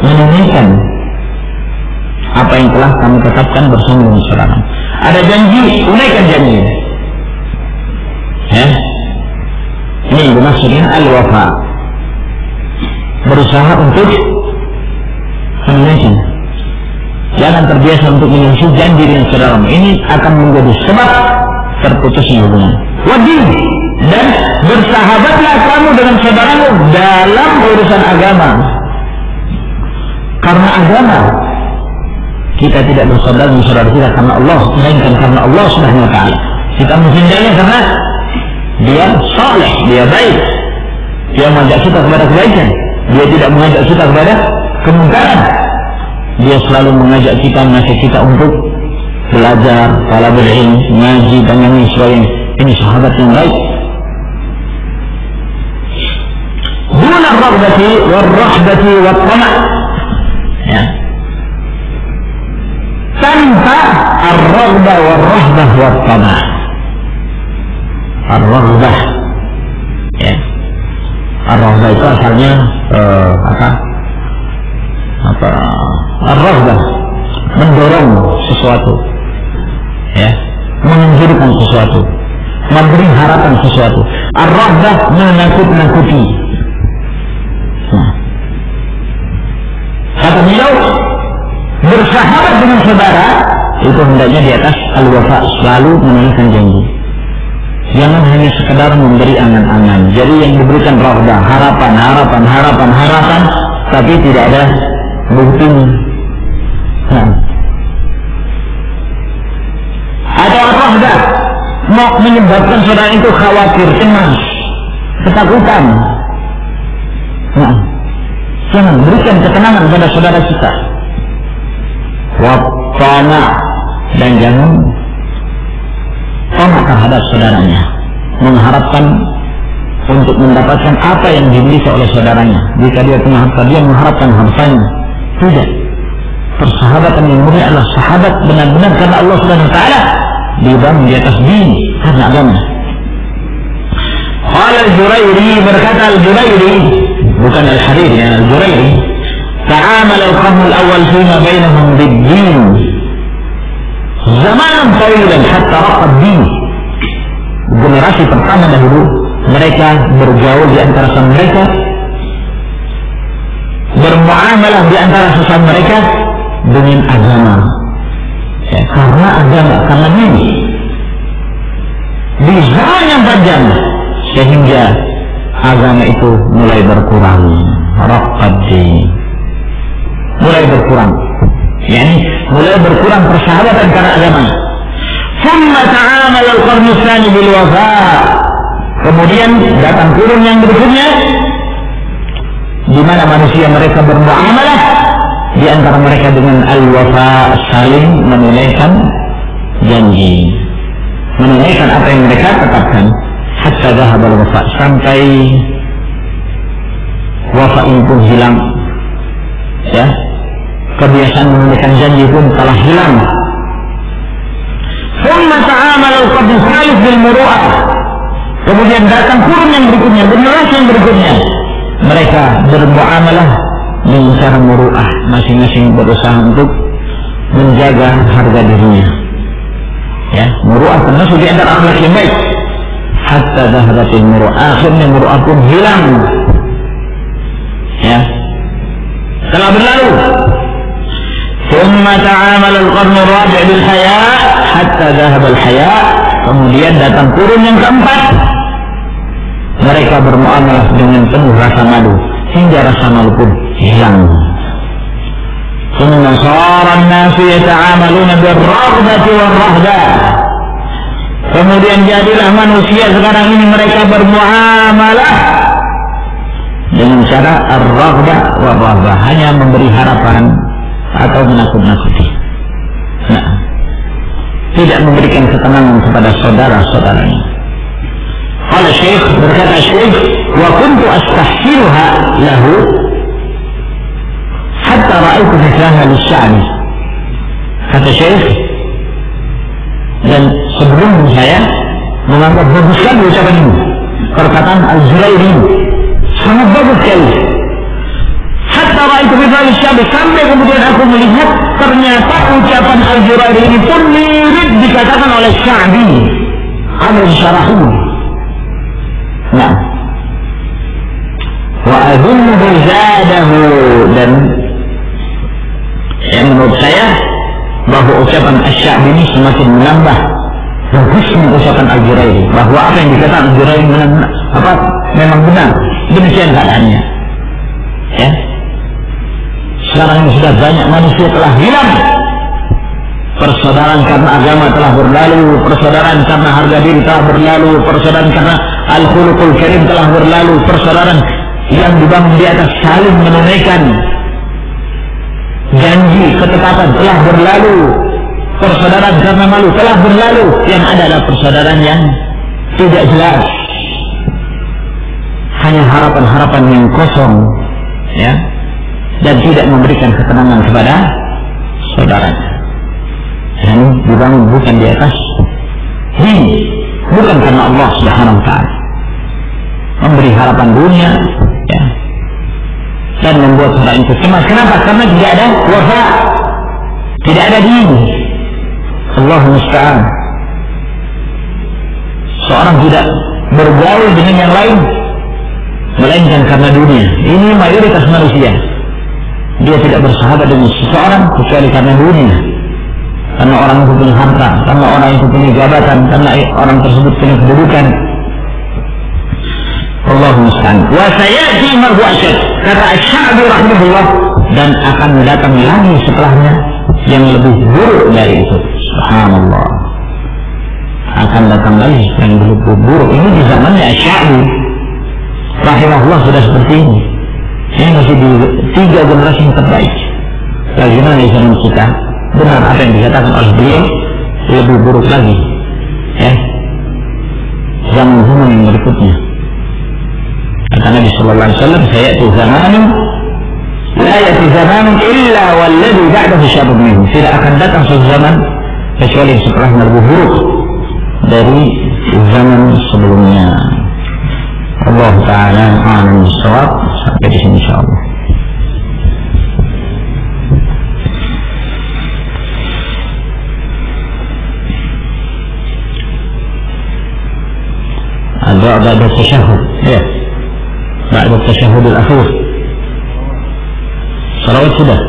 menunaikan apa yang telah kamu tetapkan bersama dengan saudara. Ada janji, tunaikan janji. Ya, ini maksudnya al-wafa', berusaha untuk menunaikan. Jangan terbiasa untuk menyusul janji dengan saudaramu. Ini akan menjadi sebab terputusnya hubungan. Wajib, dan bersahabatlah kamu dengan saudaramu dalam urusan agama. Karena agama, kita tidak bersaudara dengan saudara kita karena Allah, melainkan karena Allah Subhanahu wa taala. Kita menghindarinya karena dia saleh, dia baik, dia mengajak kita kepada kebaikan, dia tidak mengajak kita kepada kemungkaran. Dia selalu mengajak kita, mengajak kita untuk belajar, talabul ilm, ngaji dan yang sebagainya. Ini sahabat yang baik. Dun duna ar-raghbati war-rahbati wat-tama'. Ya. Tanpa ar-raghbah war-rahbah wat-tama'. Ar-raghbah, ya. Ar-raghbah itu asalnya ar-raghbah, mendorong sesuatu, ya, menganjurkan sesuatu, memberi harapan sesuatu. Ar-raghbah menakut-nakuti. Kata beliau, bersahabat dengan saudara itu hendaknya di atas al-wafa, selalu menunaikan janji. Jangan hanya sekedar memberi angan-angan. Jadi yang diberikan raghbah, harapan, tapi tidak ada buktinya. Atau raghbah mau menyebabkan saudara itu khawatir, cemas, ketakutan. Jangan berikan ketenangan pada saudara kita. Wattana, dan jangan tamak terhadap saudaranya, mengharapkan untuk mendapatkan apa yang dimiliki oleh saudaranya. Jika dia punya harta, dia mengharapkan hartanya. Tidak. Persahabatan yang mulia adalah sahabat benar-benar karena Allah Subhanahu wa taala, dibangun di atas din, karena agama. Qala al-Jurairi, berkata al-Jurairi, bukan al-Hariri, ya, al-Jurairi, ta'amal al-qarn al-awwal fima bainahum bid-din zamanan tawilan hatta raqa ad-din. Generasi pertama dahulu mereka bergaul di antara sesama mereka, bermuamalah di antara sesama mereka dengan agama, ya, karena agama, karena ini di zaman yang panjang sehingga agama itu mulai berkurang, raqad-din, mulai berkurang, yakni mulai berkurang persahabatan karena agama. Thumma ta'amala al-qarn ats-tsani bil wafa. Kemudian datang kurun yang berikutnya di mana manusia mereka bermuamalah di antara mereka dengan al-wafa, saling menunaikan janji, menunaikan apa yang mereka tetapkan. Hatta dhahaba al-wafa, sampai wafa itu pun hilang, ya, kebiasaan menunaikan janji pun telah hilang. Thumma ta'amala al-qarn ats-tsalits bil muru'ah. Kemudian datang kurun yang berikutnya, generasi yang berikutnya, mereka bermuamalah dengan cara muru'ah, masing-masing berusaha untuk menjaga harga dirinya, ya, muru'ah termasuk di antara akhlak yang baik. Hatta dhahabatil muru'ah, akhirnya muru'ah pun hilang, ya, telah berlalu. Thumma ta'amala al-qarn ar-rabi' bil haya' hatta dhahaba al-haya'. Kemudian datang kurun yang keempat, mereka bermuamalah dengan penuh rasa malu hingga rasa malu pun hilang. Thumma shara an-nasu yata'amaluna bir-raghbati war-rahbah. Kemudian jadilah manusia sekarang ini mereka bermuamalah dengan cara ar-raghbah war-rahbah, hanya memberi harapan atau menakut-nakuti, tidak memberikan ketenangan kepada saudara-saudaranya. Qala Syekh, berkata Syekh, wa kuntu astahsiruha lahu hatta ra'aytu mithlaha lis-Sya'bi. Kata Syekh, dan sebelum saya menganggap bagus sekali ucapan ini, perkataan Al-Jurairi sangat bagus sekali. Hatta ra'aytu mithlaha lis-Sya'bi, sampai kemudian aku melihat ternyata ucapan Al-Jurairi ini pun mirip dikatakan oleh Sya'bi. Amr syarahu. Nah, wa adunnuhu zadahu, dan yang menurut saya bahwa ucapan Asy-Sya'bi ini semakin menambah bagusnya ucapan Al-Jurairi, bahwa apa yang dikatakan Al-Jurairi memang benar, demikian keadaannya, ya. Sekarang ini sudah banyak manusia telah hilang, persaudaraan karena agama telah berlalu, persaudaraan karena harga diri telah berlalu, persaudaraan karena al-khuluqul karim telah berlalu, persaudaraan yang dibangun di atas saling menunaikan janji, ketetapan telah berlalu, persaudaraan karena malu telah berlalu. Yang ada adalah persaudaraan yang tidak jelas, hanya harapan-harapan yang kosong, ya, dan tidak memberikan ketenangan kepada saudaranya. Dan dibangun bukan di atas ini, bukan karena Allah Subhanahu wa Ta'ala memberi harapan dunia, ya, dan membuat orang itu cemas. Kenapa? Karena tidak ada wafa, tidak ada dini. Allah musta'an. Seorang tidak bergaul dengan yang lain melainkan karena dunia. Ini mayoritas manusia. Dia tidak bersahabat dengan seseorang kecuali karena dunia. Karena orang itu punya harta, karena orang itu punya jabatan, karena orang tersebut punya kedudukan. Allahu musta'an. Wa sayati ma huwa asyad. Kata Asy-Sya'bi rahimahullah, dan akan datang lagi setelahnya yang lebih buruk dari itu. Subhanallah. Akan datang lagi yang lebih buruk. Ini di zamannya Asy-Sya'bi rahimahullah sudah seperti ini. Ini masih di 3 generasi yang terbaik. Bagaimana di zaman kita? Benar apa yang dikatakan oleh beliau, lebih buruk lagi, ya, zaman-zaman yang berikutnya. Kata Nabi sallallahu alaihi wasallam, sayati zamanun la yati zamanun illa walladhi ba'dahu syarrun minhu. Tidak akan datang suatu zaman kecuali setelahnya lebih buruk dari zaman sebelumnya. Allah Ta'ala a'lam bis-shawab. Sampai di sini insyaallah. بعد التشهد، بعد التشهد الأخير صلوات sudah.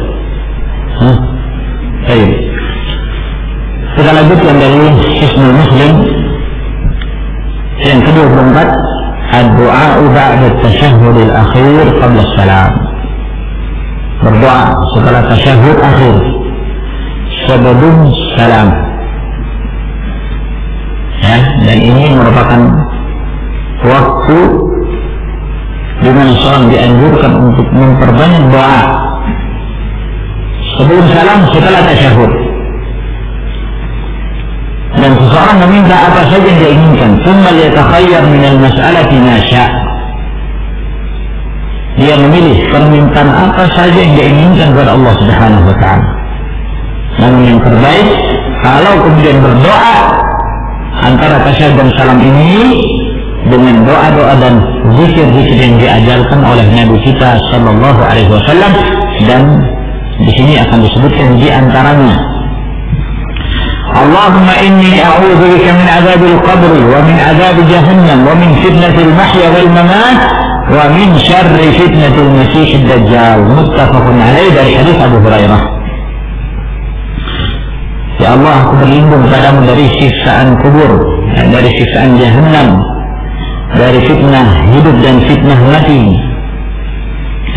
Baik. Kita lanjutkan dari Hisnul Muslim yang ke-24, ad-du'a ba'da at-tashahhud al-akhir qabla as-salam. Berdoa setelah tasyahud akhir sebelum salam. Ya, dan ini merupakan waktu di mana seorang dianjurkan untuk memperbanyak doa sebelum salam, setelah tasyahud. Dan seseorang meminta apa saja yang dia inginkan, thumma yatakhayyar min al-mas'alati ma syaa'. Dia memilih permintaan apa saja yang dia inginkan kepada Allah Subhanahu wa Ta'ala. Namun yang terbaik kalau kemudian berdoa antara tasyahud dan salam ini dengan doa-doa dan zikir-zikir yang diajarkan oleh Nabi kita sallallahu alaihi wasallam, dan di sini akan disebutkan di antaranya, Allahumma inni a'udzu bika min 'adzabil qabr wa min 'adzabi jahannam wa min fitnatil mahya wal mamat wa min syarri fitnatil masiihid dajjal. Muttafaqun alaih, dari hadis Abu Hurairah. Ya Allah, aku berlindung padamu dari siksaan kubur, dari siksaan jahannam, dari fitnah hidup dan fitnah mati,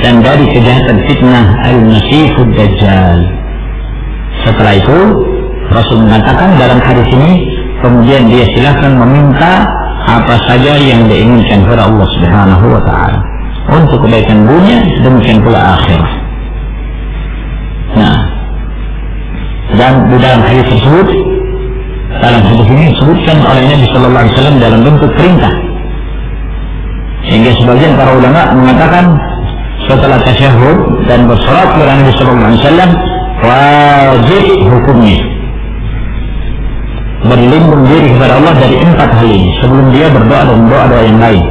dan dari kejahatan fitnah al-Masiihud Dajjal. Setelah itu Rasul mengatakan dalam hadis ini, kemudian dia silakan meminta apa saja yang diinginkan kepada Allah Subhanahu wa Ta'ala untuk kebaikan dunia, demikian pula akhirat. Nah, dan di dalam hadis tersebut, dalam hadis ini disebutkan oleh Nabi sallallahu alaihi wasallam dalam bentuk perintah, sehingga sebagian para ulama mengatakan setelah tasyahud dan bersolat kepada Nabi sallallahu alaihi wasallam wajib hukumnya berlindung diri kepada Allah dari 4 hal ini sebelum dia berdoa dan doa-doa yang lain.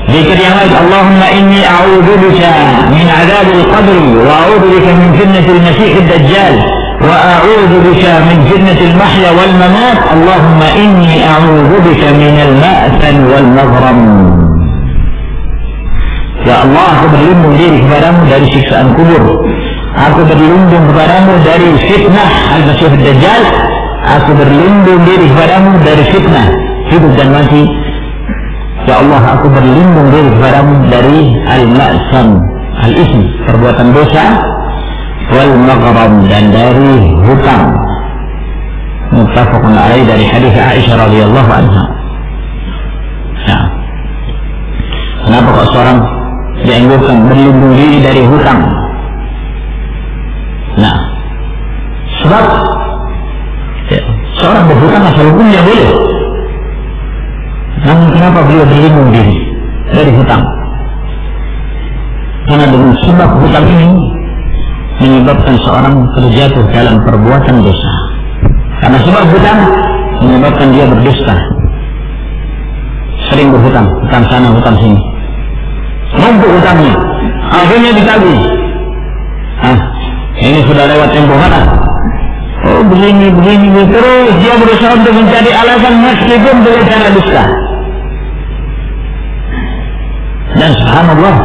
Zikir yang lain, Allahumma inni a'udzu bika min 'adzabil qabr wa a'udzu bika min fitnatil masiihid dajjal wa a'udzu bika min fitnatil mahya wal mamat. Allahumma inni a'udzu bika minal ma'san wal maghram. Ya Allah, aku berlindung diri kepadamu dari siksaan kubur. Aku berlindung kepadamu dari fitnah al-Masiihid Dajjal. Aku berlindung diri kepadamu dari fitnah hidup dan mati. Ya Allah, aku berlindung diri kepadamu dari al-ma'sam, al-ism, perbuatan dosa, wal maghram, dan dari hutang. Muttafaqun alaih, dari hadis Aisyah radhiyallahu anha. Nah, kenapa kok seorang dianjurkan berlindung diri dari hutang? Nah, sebab ya, seorang berhutang asal hukumnya boleh. Namun kenapa beliau berlindung diri? hutang ini menyebabkan seorang terjatuh dalam perbuatan dosa. Karena sebab hutang menyebabkan dia berdusta. Sering berhutang, hutang sana, hutang sini. Numpuk hutangnya, akhirnya ditagih. Ini sudah lewat tempo mana? Oh begini, terus dia berusaha untuk mencari alasan meskipun dengan cara dusta. Dan subhanallah,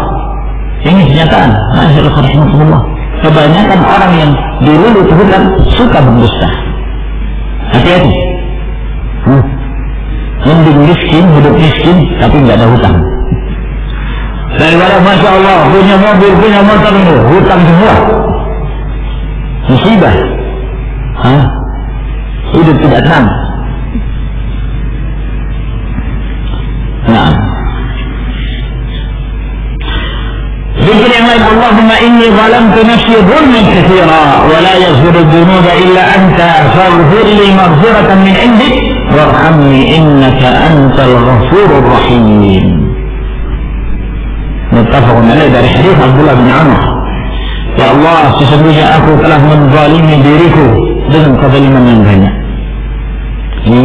ini kenyataan. Alhamdulillah. Kebanyakan orang yang dulu hutang suka berdusta. Hati-hati. Mending miskin, hidup miskin, tapi nggak ada hutang. Daripada Masya Allah, punya mobil, punya motor, hutang semua. Musibah. Hidup tidak tenang. Nah. Zikir yang lain, Allahumma inni zalamtu nafsi zulman katsira wa la yaghfiru dzunuba illa anta faghfir li maghfiratan min 'indik warhamni innaka antal ghafurur rahim. Muttafaqun alaih dari hadis Abdullah bin Amr. Ya Allah, sesungguhnya aku telah menzalimi diriku dengan kezaliman yang banyak. Ini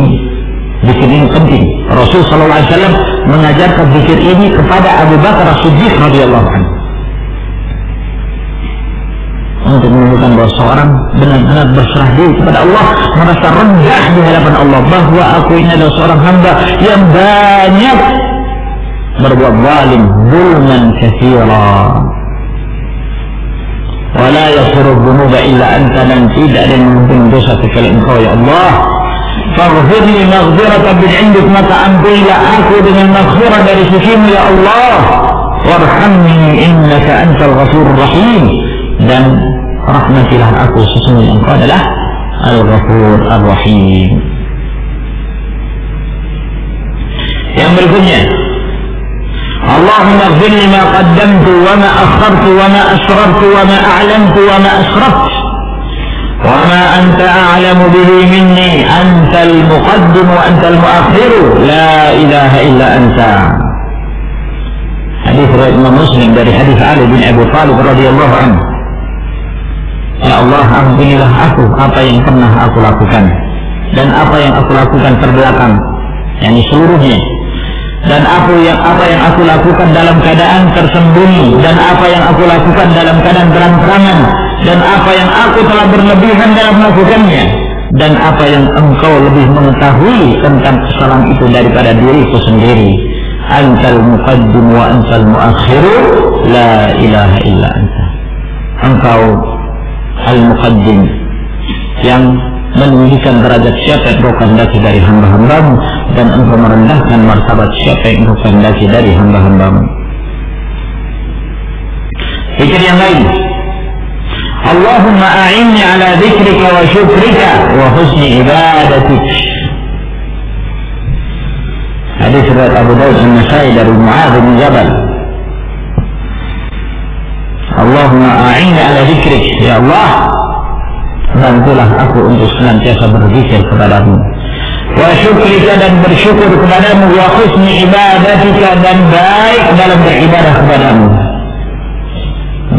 zikir ini penting. Rasul sallallahu alaihi wasallam mengajarkan zikir ini kepada Abu Bakar As-Siddiq radhiyallahu anhu. Untuk menunjukkan bahwa seorang benar-benar berserah diri kepada Allah, merasa rendah di hadapan Allah, bahwa aku ini adalah seorang hamba yang banyak berbuat zalim, zulman katsira. Wa la yaghfiru dzunuba illa anta, dan tidak ada yang mengampuni dosa kecuali Engkau ya Allah. Faghfir li maghfiratan min 'indik, maka ampunilah aku dengan maghfirah dari sisimu ya Allah. Warhamni innaka antal ghafurur rahim, dan rahmatilah aku, sesungguhnya Engkau adalah Al-Ghafur Ar-Rahim. Yang berikutnya, Allahumma ighfir li ma qaddamtu wa ma akhartu wa ma asrartu wa ma a'lamtu wa ma asraftu wa ma anta a'lamu bihi minni, antal muqaddim wa antal muakhir, la ilaha illa anta. Hadis riwayat Imam Muslim dari hadis Ali bin Abi Thalib radhiyallahu anhu. Ya Allah, ampunilah aku apa yang pernah aku lakukan dan apa yang aku lakukan terbelakang, yakni seluruhnya, dan apa yang aku lakukan dalam keadaan tersembunyi, dan apa yang aku lakukan dalam keadaan terang-terangan, dan apa yang aku telah berlebihan dalam melakukannya, dan apa yang Engkau lebih mengetahui tentang kesalahan itu daripada diriku sendiri. Antal muqaddim wa antal muakhir, la ilaha illa anta. Engkau Al-Muqaddim, yang meninggikan derajat siapa yang Engkau kehendaki dari hamba-hambamu, dan Engkau merendahkan martabat siapa yang Engkau kehendaki dari hamba-hambamu. Zikir yang lain, Allahumma a'inni ala dzikrika wa syukrika wa husni ibadatik. Hadis riwayat Abu Daud dan Nasai dari Mu'adz bin Jabal. Allahumma a'inni ala dzikrik, ya Allah, bantulah aku untuk senantiasa berzikir kepadamu, wa syukrika, dan bersyukur kepadamu, wa husni ibadatika, dan baik dalam beribadah kepadamu.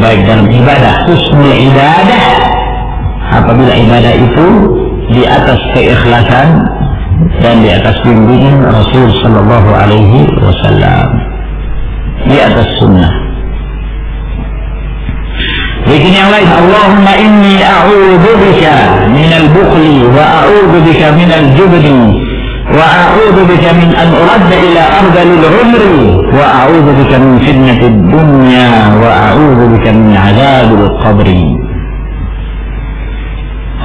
Baik dalam ibadah, husni ibadah, apabila ibadah itu di atas keikhlasan dan di atas bimbingan Rasul sallallahu alaihi wasallam, di atas sunnah. Zikir yang lain, Allahumma inni a'udzu bika minal bukhli wa a'udzu bika minal jubni wa a'udzu bika min an uradda ila ardhil umri wa a'udzu bika min fitnatid dunya wa a'udzu bika min 'adzabil qabri.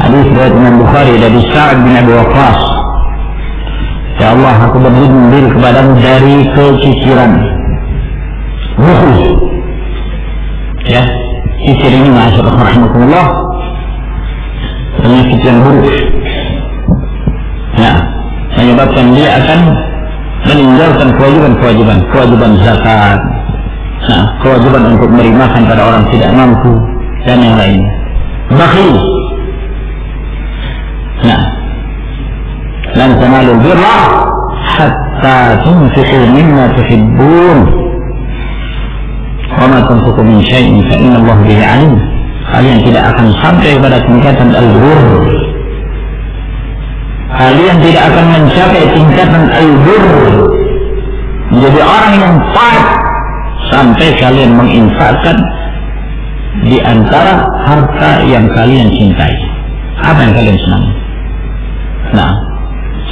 Hadis riwayat Imam Bukhari dari Sa'ad bin Abi Waqqas. Ya Allah, aku berlindung diri kepadamu dari keciciran, bukhl. Ya, cicir ini ma'asyarah rahimahullah, penyakit yang buruk. Nah, menyebabkan dia akan meninggalkan kewajiban zakat, nah, kewajiban untuk memberi makan pada orang tidak mampu, dan yang lain. Bakhil. Nah, lan tanalul birra hatta tunfiqu mimma tuhibbun. wa ma tunfiqu min syai'in fa inna Allah bihi 'alim. Kalian tidak akan sampai pada tingkatan al-birr. Kalian tidak akan mencapai tingkatan al-birr, menjadi orang yang taat, sampai kalian menginfakkan di antara harta yang kalian cintai. Apa yang kalian senang? Nah,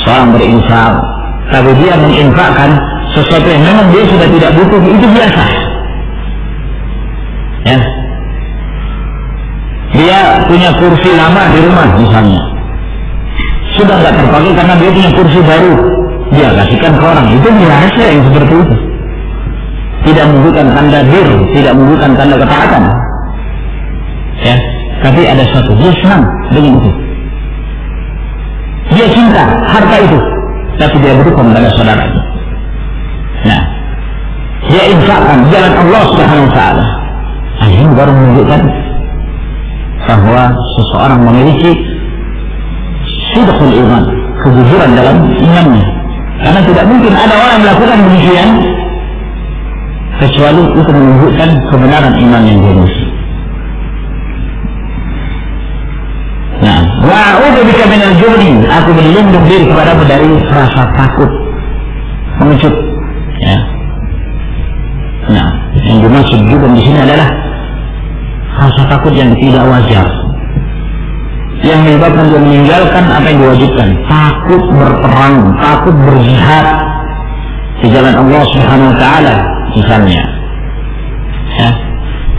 seorang berinfak, tapi dia menginfakkan sesuatu yang memang dia sudah tidak butuh, itu biasa. Ya, dia punya kursi lama di rumah misalnya, sudah tidak terpakai karena dia punya kursi baru, dia kasihkan ke orang. Itu biasa yang seperti itu. Tidak menunjukkan tanda bir, tidak menunjukkan tanda ketaatan. Ya, tapi ada satu, dia senang dengan itu. Dia cinta harta itu, tapi dia berikan kepada saudaranya. Nah, dia infakkan jalan Allah Subhanahu wa taala. Ini baru menunjukkan bahwa seseorang memiliki sidqul iman, kejujuran dalam imannya. Karena tidak mungkin ada orang yang melakukan demikian kecuali itu menunjukkan kebenaran iman yang dia miliki. Nah, wa'udzu bika minal jubni, aku berlindung diri kepadamu dari rasa takut mengecut. Ya. Nah, yang dimaksud juga di sini adalah rasa takut yang tidak wajar, yang menyebabkan dia meninggalkan apa yang diwajibkan. Takut berperang, takut berjihad di jalan Allah Subhanahu wa taala misalnya. Ya.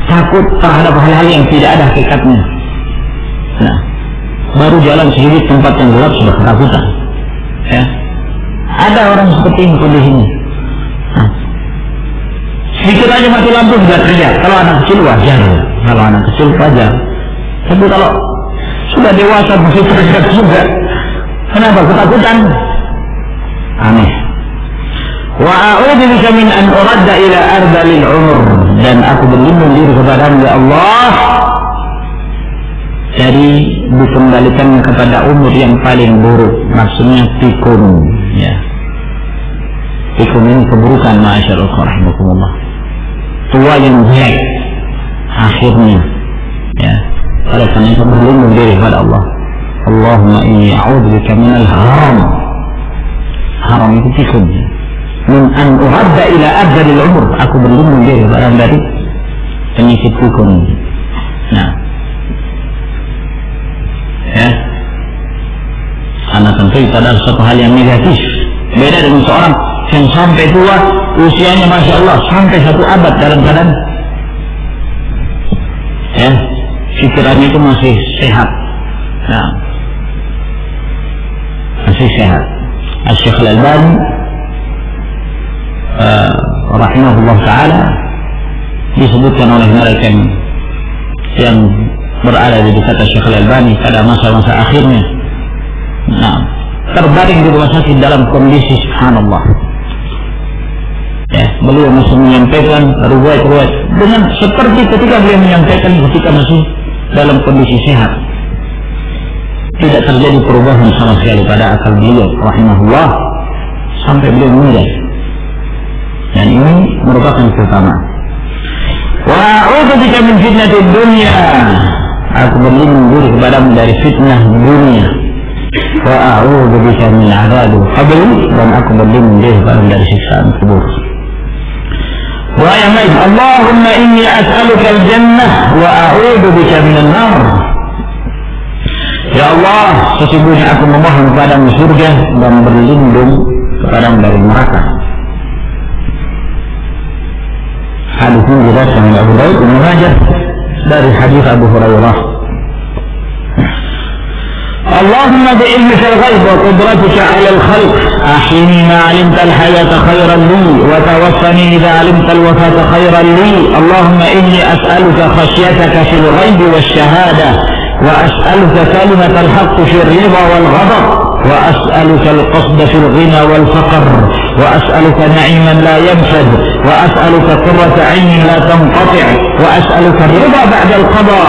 Takut terhadap hal-hal yang tidak ada hakikatnya. Nah, baru jalan sedikit tempat yang gelap sudah ketakutan. Ya. Ada orang seperti ini kondisinya. Nah, sedikit aja mati lampu sudah teriak. Kalau anak kecil wajar, kalau anak kecil wajar. Tapi kalau sudah dewasa masih teriak juga. Kenapa ketakutan? Aneh. Wa a'udzu bika min an uradda ila ardalil umur, dan aku berlindung diri kepadamu ya Allah dari dikembalikan kepada umur yang paling buruk, maksudnya pikun. Ya, pikun ini keburukan, ma'asyarul rahimakumullah, tua yang jelek akhirnya. Ya, oleh karena itu berlindung diri kepada Allah. Allahumma inni a'udzubika minal haram. Haram itu pikun. Min an uradda ila ardalil umur, aku berlindung diri dari penyakit pikun. Nah, ya, karena tentu itu adalah suatu hal yang negatif. Beda dengan seorang yang sampai tua, usianya masya Allah sampai 1 abad dalam keadaan, ya, pikirannya itu masih sehat. Nah, masih sehat. Syekh Al-Albani rahimahullah taala disebutkan oleh mereka yang berada di dekat Syekh Al-Albani pada masa-masa akhirnya. Nah, terbaring di rumah sakit dalam kondisi subhanallah. Ya, beliau masih menyampaikan riwayat-riwayat dengan seperti ketika beliau menyampaikan ketika masih dalam kondisi sehat. Tidak terjadi perubahan sama sekali pada akal beliau rahimahullah sampai beliau meninggal. Dan ini merupakan keutamaan. Wa a'udzu bika min fitnatid dunya, aku berlindung diri kepadamu dari fitnah dunia. Wa a'udzu bika min 'adzabil qabr, dan aku berlindung diri kepadamu dari siksaan kubur. Wa ya ma'i Allahumma inni as'aluka al-jannah wa a'udzu bika minan nar. Ya Allah, sesungguhnya aku memohon kepadamu surga dan berlindung kepadamu dari neraka. Hadis ini diriwayatkan oleh Abu Daud Ibnu Majah dari hadis Abu Hurairah. Allahumma bi'ilmika al-ghaib wa qudratika 'ala al-khalq ahyini ma 'alimta al-hayata khayran li wa tawaffani idha 'alimta al-wafata khayran li. Allahumma inni as'aluka khashyataka fil ghaib wash-shahadah wa as'aluka kalimat al-haqq fi ar-ridha wal-ghadab wa as'aluka al-qasda fi al-ghina wal-faqr wa as'aluka na'iman la yanfad wa as'aluka qurrata 'aynin la tanqati' wa as'aluka ar-ridha ba'da al-qada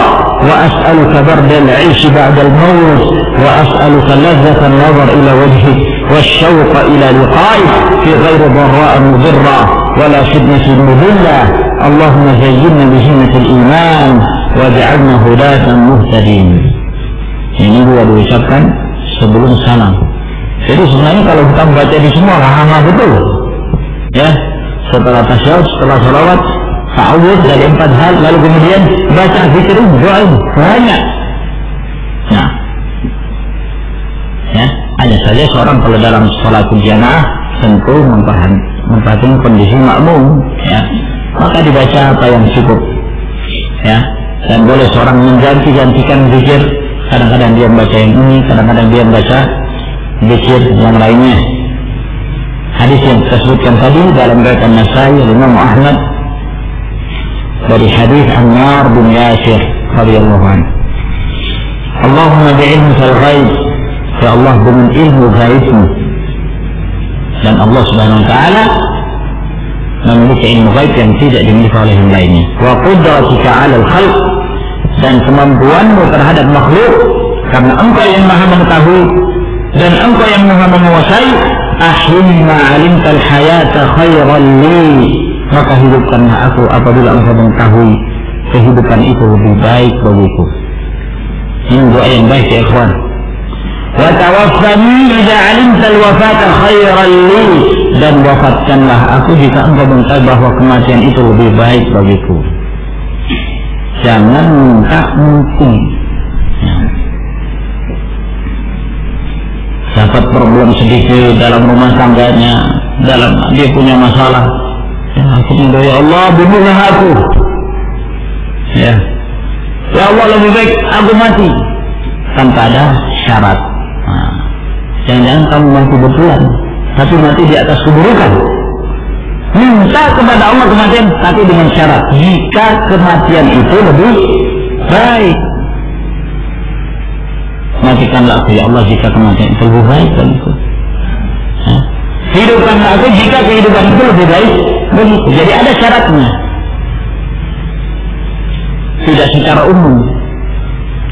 wa as'aluka barda al-'aysh ba'da al-maut wa as'aluka lazzata an-nazar ila wajhik wash-shawqa ila liqa'ik fi ghayri dharra'a mudirra wa la fitnatin mudilla Allahumma zayyinna bi zinatil iman waj'alna hudatan muhtadin. Ini dua diucapkan sebelum salam. Jadi sebenarnya kalau kita membaca di semua hama betul. Ya, setelah tasyahud, setelah salawat, ta'awudz dari 4 hal, lalu kemudian baca zikir doa banyak. Nah, ya, hanya saja seorang kalau dalam sholatul jamaah tentu memperhatikan kondisi makmum, ya, maka dibaca apa yang cukup, ya, dan boleh seorang mengganti-gantikan zikir. Kadang-kadang dia membaca yang ini, kadang-kadang dia membaca zikir yang lainnya. Hadis yang kita sebutkan tadi dalam riwayat An-Nasai, Imam Ahmad, dari hadis Ammar bin Yasir radhiyallahu anhu. Allahumma bi'ilmikal ghaib, ya Allah dengan ilmu gaibmu. Dan Allah Subhanahu wa taala memiliki ilmu gaib yang tidak dimiliki oleh yang lainnya. Wa qudratika 'alal khalq, dan kemampuanmu terhadap makhluk, karena Engkau yang Maha mengetahui dan Engkau yang Maha menguasai. Ahyinna 'alimtal hayata khairan li, maka hidupkanlah aku apabila Engkau mengetahui kehidupan itu lebih baik bagiku. Ini doa yang baik ya ikhwan. Wa tawaffani idza 'alimtal wafata khairan li, dan wafatkanlah aku jika Engkau mengetahui bahwa kematian itu lebih baik bagiku. Jangan minta mungkin. Dapat problem sedikit dalam rumah tangganya, dalam dia punya masalah, ya aku minta, ya Allah bunuhlah aku, ya Allah lebih baik aku mati, tanpa ada syarat. Nah, jangan-jangan kamu mati betulan tapi mati di atas keburukan. Minta kepada Allah kematian tapi dengan syarat, jika kematian itu lebih baik, matikanlah aku ya Allah jika kematian itu lebih baik bagiku. Hidupkanlah aku jika kehidupan itu lebih baik bagiku. Jadi ada syaratnya, tidak secara umum,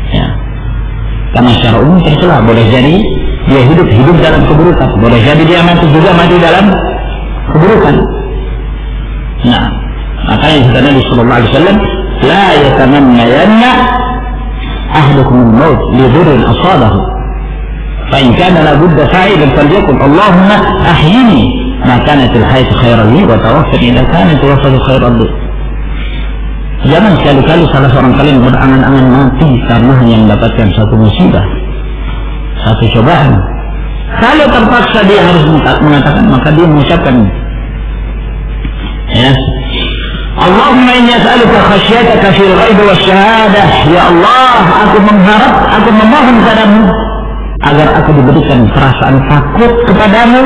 ya. Karena secara umum tercela, boleh jadi dia hidup dalam keburukan, boleh jadi dia mati juga mati dalam keburukan. Nah, makanya kata Nabi sallallahu alaihi wasallam, la yatamannayanna ahdukum al-maut li dhurrin asabahu, fa in kana la budda fa'ilan falyakun Allahumma ahyini ma kanat al-hayatu khairan li wa tawaffani idza kanat al-wafatu khairan li. Jangan sekali-kali salah seorang kalian berangan-angan mati karena hanya mendapatkan satu musibah, satu cobaan. Kalau terpaksa dia harus mengatakan, maka dia mengucapkan, ya, Allahumma inni as'aluka khasyataka fil ghaib wasyahadah. Ya Allah, aku mengharap, aku memohon padamu agar aku diberikan perasaan takut kepadamu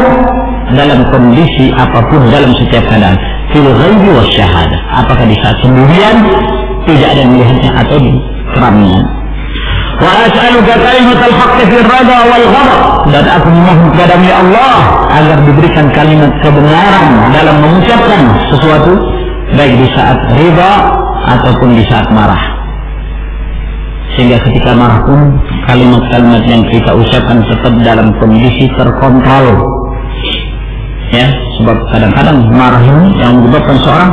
dalam kondisi apapun, dalam setiap keadaan. Fil ghaib wasyahadah, apakah di saat sendirian tidak ada yang melihatnya atau di keramaian. Wa as'aluka kalimatal haqqi fil rada wal ghadab, dan aku memohon kepadamu ya Allah agar diberikan kalimat kebenaran dalam mengucapkan sesuatu, baik di saat riba ataupun di saat marah. Sehingga ketika marah pun kalimat-kalimat yang kita ucapkan tetap dalam kondisi terkontrol, ya, sebab kadang-kadang marah ini yang menyebabkan seorang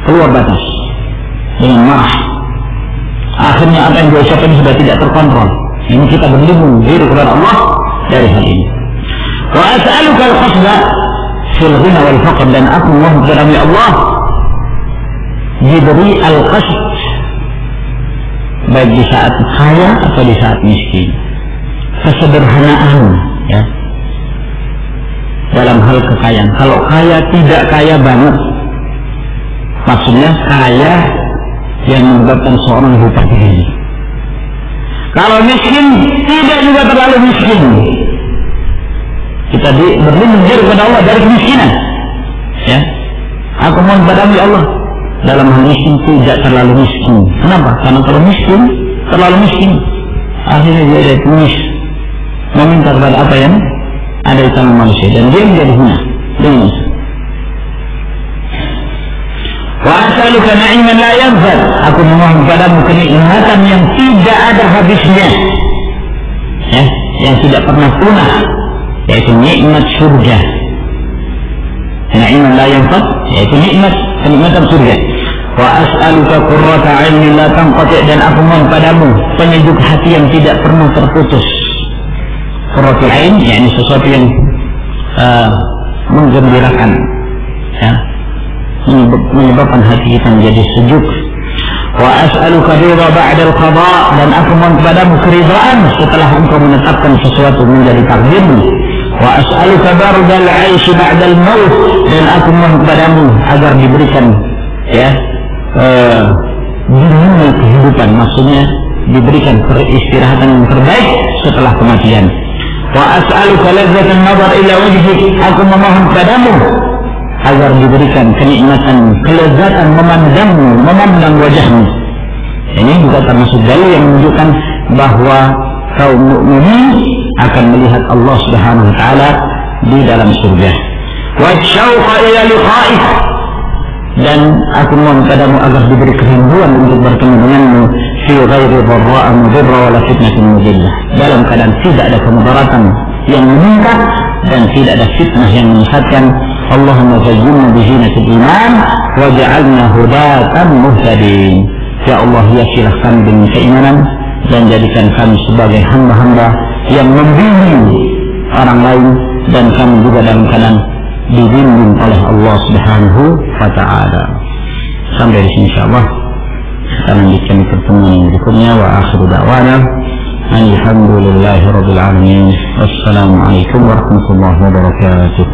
keluar batas dengan marah. Akhirnya apa yang diucapkan sudah tidak terkontrol. Ini kita berlindung diri kepada Allah dari hal ini. Wa as'aluka al-qasda fil ghina wal faqr, dan aku mohon kepada Allah diberi al-qasd, baik di saat kaya atau di saat miskin. Kesederhanaan, ya, dalam hal kekayaan. Kalau kaya tidak kaya banget, maksudnya kaya yang menyebabkan seorang lupa diri. Kalau miskin tidak juga terlalu miskin. Kita berlindung diri kepada Allah dari kemiskinan, ya. Aku mohon padamu ya Allah dalam hal miskin tidak terlalu miskin. Kenapa? Karena kalau miskin terlalu miskin, akhirnya dia ada tulis meminta kepada apa yang ada di tangan manusia, dan dia menjadi hina. Wa as'aluka na'iman la yanfad, aku memohon padamu kenikmatan yang tidak ada habisnya, ya, yang tidak pernah punah, yaitu nikmat surga. Na'iman la yanfad, yaitu nikmat kenikmatan surga. Wa as'aluka qurrata 'ainin la tanqati', dan aku mohon padamu penyejuk hati yang tidak pernah terputus. Qurratul 'ain yakni sesuatu yang menggembirakan, ya, menyebabkan hati kita menjadi sejuk. Wa as'aluka ridha ba'da al-qada', dan aku mohon kepadamu keridhaan setelah engkau menetapkan sesuatu menjadi takdirmu. Wa as'aluka bardal 'aish ba'da al-maut, dan aku mohon kepadamu agar diberikan, ya, dinginnya kehidupan, maksudnya diberikan peristirahatan yang terbaik setelah kematian. Wa as'aluka ladzatan nazar ila wajhik, aku memohon kepadamu agar diberikan kenikmatan, kelezatan memandang wajahmu. Ini juga termasuk dalil yang menunjukkan bahwa kaum mukminin akan melihat Allah Subhanahu wa taala di dalam surga. Wa syauqa ila liqa'ik, dan aku mohon padamu agar diberi kerinduan untuk bertemu denganmu fi ghairi dharra'a mudirra wala fitnatin mudillah, dalam keadaan tidak ada kemudaratan yang menimpa dan tidak ada fitnah yang menyesatkan. Allahumma zayyinna bizinatil iman waj'alna hudatan muhtadin. Ya Allah, hiasilah kami dengan keimanan dan jadikan kami sebagai hamba-hamba yang membimbing orang lain, dan kami juga dalam keadaan dibimbing oleh Allah Subhanahu wa taala. Sampai di sini insyaallah. Kita lanjutkan pertemuan yang berikutnya. Wa akhiru da'wana alhamdulillahirabbil alamin. Wassalamualaikum warahmatullahi wabarakatuh.